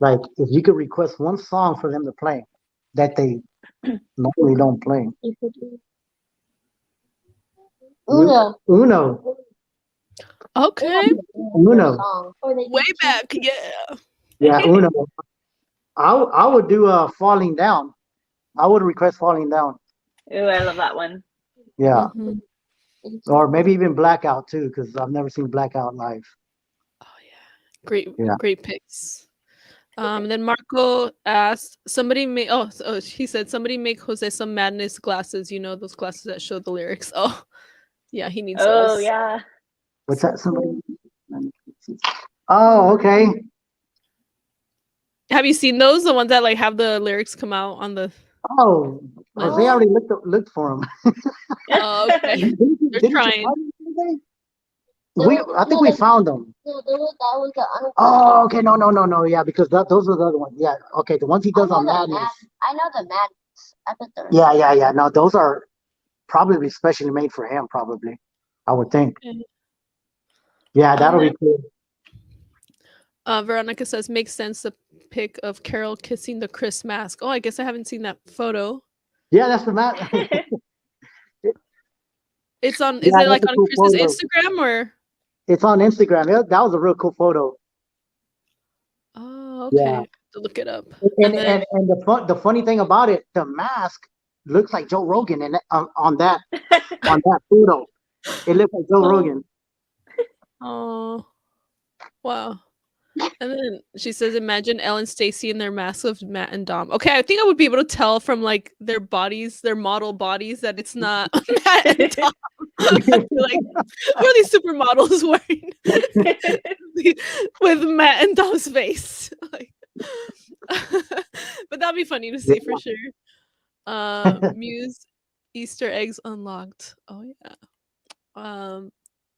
S1: Like if you could request one song for them to play that they normally don't play. Uno.
S2: Okay.
S1: Uno.
S2: Way back, yeah.
S1: Yeah, Uno. I would do Falling Down. I would request Falling Down.
S4: Ooh, I love that one.
S1: Yeah.
S2: Mm-hmm.
S1: Or maybe even Blackout too, because I've never seen Blackout live.
S2: Oh yeah. Great picks. Then Marco asked somebody make. He said somebody make Jose some madness glasses. You know those glasses that show the lyrics. Oh, yeah, he needs
S4: Oh
S2: those.
S4: yeah.
S1: What's that? Somebody. Oh, okay.
S2: Have you seen those? The ones that like have the lyrics come out on the.
S1: Oh, Jose already looked for him.
S2: Oh, okay. They're
S1: Didn't you
S2: trying.
S1: find him today? I think we found them.
S5: No, that was the underground.
S1: Oh, okay. No. Yeah, because those are the other ones. Yeah. Okay. The ones he does on Madness.
S5: I know the madness. I bet they're.
S1: Yeah. No, those are probably specially made for him. Probably, I would think.
S2: Okay.
S1: Yeah, that'll be cool.
S2: Veronica says makes sense. The pic of Carol kissing the Chris mask. Oh, I guess I haven't seen that photo.
S1: Yeah, that's the Mad.
S2: It's on. Is
S1: Yeah,
S2: it like
S1: that's a
S2: on
S1: cool
S2: Chris's
S1: photo.
S2: Instagram or?
S1: It's on Instagram. Yeah, that was a real cool photo.
S2: Oh, okay.
S1: Yeah.
S2: To look it up.
S1: And
S2: then-
S1: the funny thing about it, the mask looks like Joe Rogan in on that photo. It looks like Joe Rogan.
S2: Oh, wow. And then she says, imagine Elle and Stacy in their masks of Matt and Dom. Okay, I think I would be able to tell from like their bodies, their model bodies, that it's not Matt and Dom. Like, who are these supermodels wearing with Matt and Dom's face? Like, but that'd be funny to see for sure. Muse Easter eggs unlocked. Oh yeah.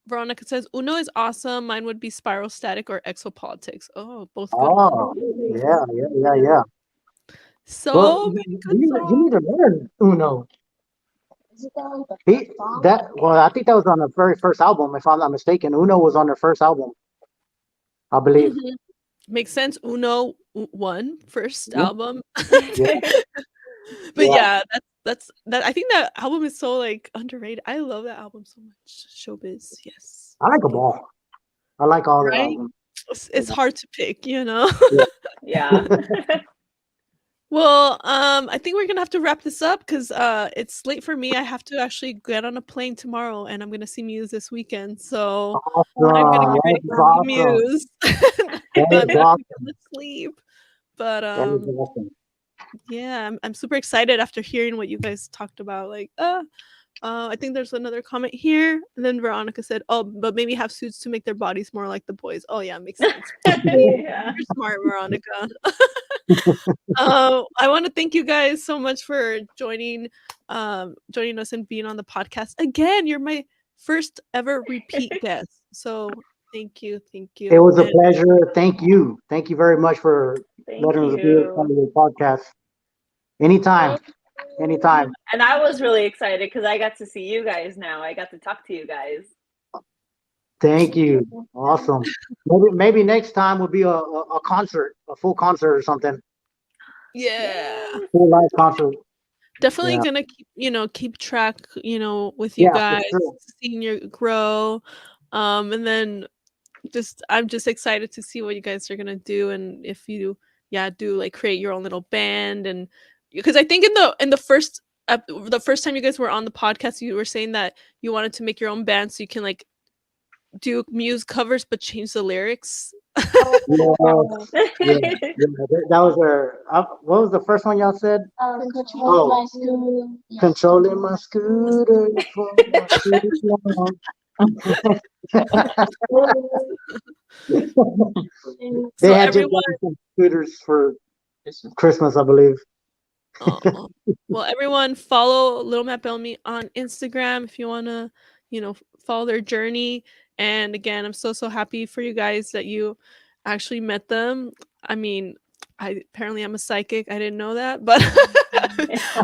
S2: Veronica says Uno is awesome. Mine would be spiral static or exopolitics. Oh, both good.
S1: Oh, yeah.
S2: So
S1: Well,
S2: many good
S1: you need to learn Uno. I think that was on the very first album, if I'm not mistaken. Uno was on their first album, I believe.
S2: Mhm. Makes sense. Uno one first
S1: Yeah.
S2: album.
S1: Yeah.
S2: But
S1: Yeah.
S2: that's that. I think that album is so like underrated. I love that album so much. Showbiz, yes.
S1: I like them all. I like all the
S2: Right?
S1: albums.
S2: It's hard to pick, you know.
S4: Yeah.
S2: Well, I think we're gonna have to wrap this up because it's late for me. I have to actually get on a plane tomorrow, and I'm gonna see Muse this weekend. So I'm gonna get ready for
S1: Awesome.
S2: Muse.
S1: That
S2: I'm
S1: is
S2: gonna
S1: awesome.
S2: sleep. But
S1: That is awesome.
S2: yeah, I'm super excited after hearing what you guys talked about. Like, I think there's another comment here. And then Veronica said, "Oh, but maybe have suits to make their bodies more like the boys." Oh yeah, makes sense.
S4: Yeah.
S2: You're smart, Veronica. I want to thank you guys so much for joining us and being on the podcast again. You're my first ever repeat guest, so thank you.
S1: It was a pleasure. Thank you very much for
S4: Thank
S1: letting us be a part of your podcast. Anytime.
S4: And I was really excited because I got to see you guys now. I got to talk to you guys.
S1: Thank you. Awesome. Maybe next time will be a concert, a full concert or something.
S2: Yeah,
S1: Full live concert.
S2: definitely
S1: Yeah.
S2: gonna keep track, with you
S1: Yeah, for
S2: guys,
S1: sure.
S2: seeing you grow, and then I'm just excited to see what you guys are gonna do, and if you do like create your own little band, and because I think in the first time you guys were on the podcast, you were saying that you wanted to make your own band so you can like do Muse covers but change the lyrics.
S1: Yeah. That was what was the first one y'all said?
S5: Control my scooter. Yeah.
S1: Controlling my scooter. For my They
S2: So
S1: had just
S2: everyone,
S1: gotten some scooters for Christmas, I believe.
S2: well, everyone follow Little Matt Bellamy on Instagram if you want to, follow their journey. And again, I'm so happy for you guys that you actually met them. I mean, apparently I'm a psychic. I didn't know that, but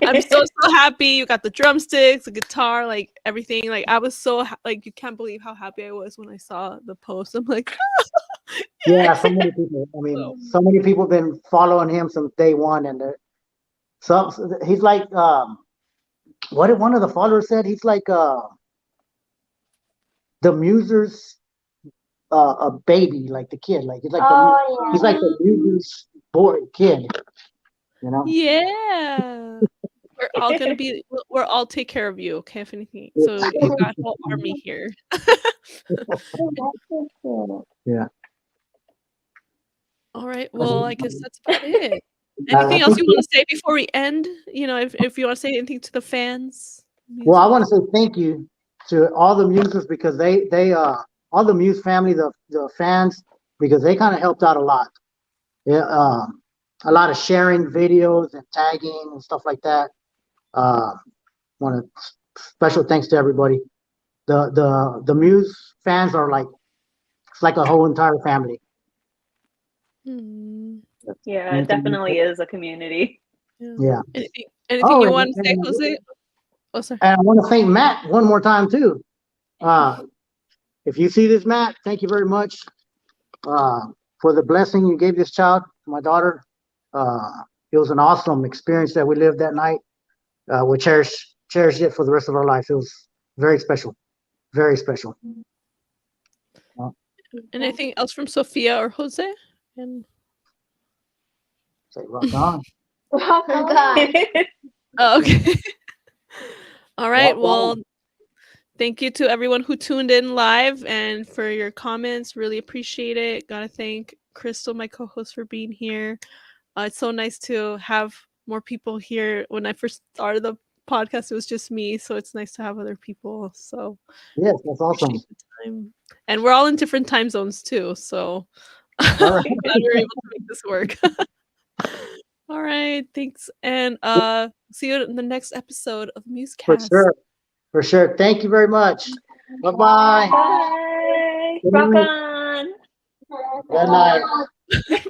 S2: I'm so happy. You got the drumsticks, the guitar, like everything. Like I was so like you can't believe how happy I was when I saw the post. I'm like,
S1: Yeah, so many people. I mean, so many people been following him since day one, and so he's like, what did one of the followers said? He's like the Muser's a baby, like the kid, like he's like he's like the Muser's boy kid,
S2: yeah. We're all take care of you, okay? If anything, so you got a whole army here.
S1: Yeah.
S2: All right. Well, I guess that's about it.
S1: I
S2: Anything else
S1: think-
S2: you want to say before we end? You know, if you want to say anything to the fans.
S1: Well, I want to say thank you to all the Muses because they all the Muse family, the fans, because they kind of helped out a lot. Yeah, a lot of sharing videos and tagging and stuff like that. Want to special thanks to everybody. The Muse fans are like it's like a whole entire family.
S2: Hmm.
S4: Yeah, it definitely is a community.
S1: Yeah.
S2: Anything you
S1: and-
S2: want to say,
S1: and-
S2: Jose? Oh, sorry.
S1: And I want to thank Matt one more time too. If you see this, Matt, thank you very much for the blessing you gave this child, my daughter. It was an awesome experience that we lived that night. We cherish it for the rest of our life. It was very special, very special.
S2: Anything else from Sophia or Jose? And
S1: Say rock on.
S5: Rock on.
S2: oh, okay. All right.
S1: Rock
S2: Well,
S1: on.
S2: thank you to everyone who tuned in live and for your comments. Really appreciate it. Gotta thank Crystal, my co-host, for being here. It's so nice to have more people here. When I first started the podcast, it was just me, so it's nice to have other people. So
S1: Yes, that's awesome.
S2: appreciate the time. And we're all in different time zones too, so
S1: All
S2: I'm
S1: right.
S2: glad we were able to make this work. All right, thanks, and see you in the next episode of Musecast.
S1: For sure. For sure. Thank you very much. Bye-bye.
S4: Bye.
S1: Good
S4: Rock
S1: night.
S4: on.
S1: Good night.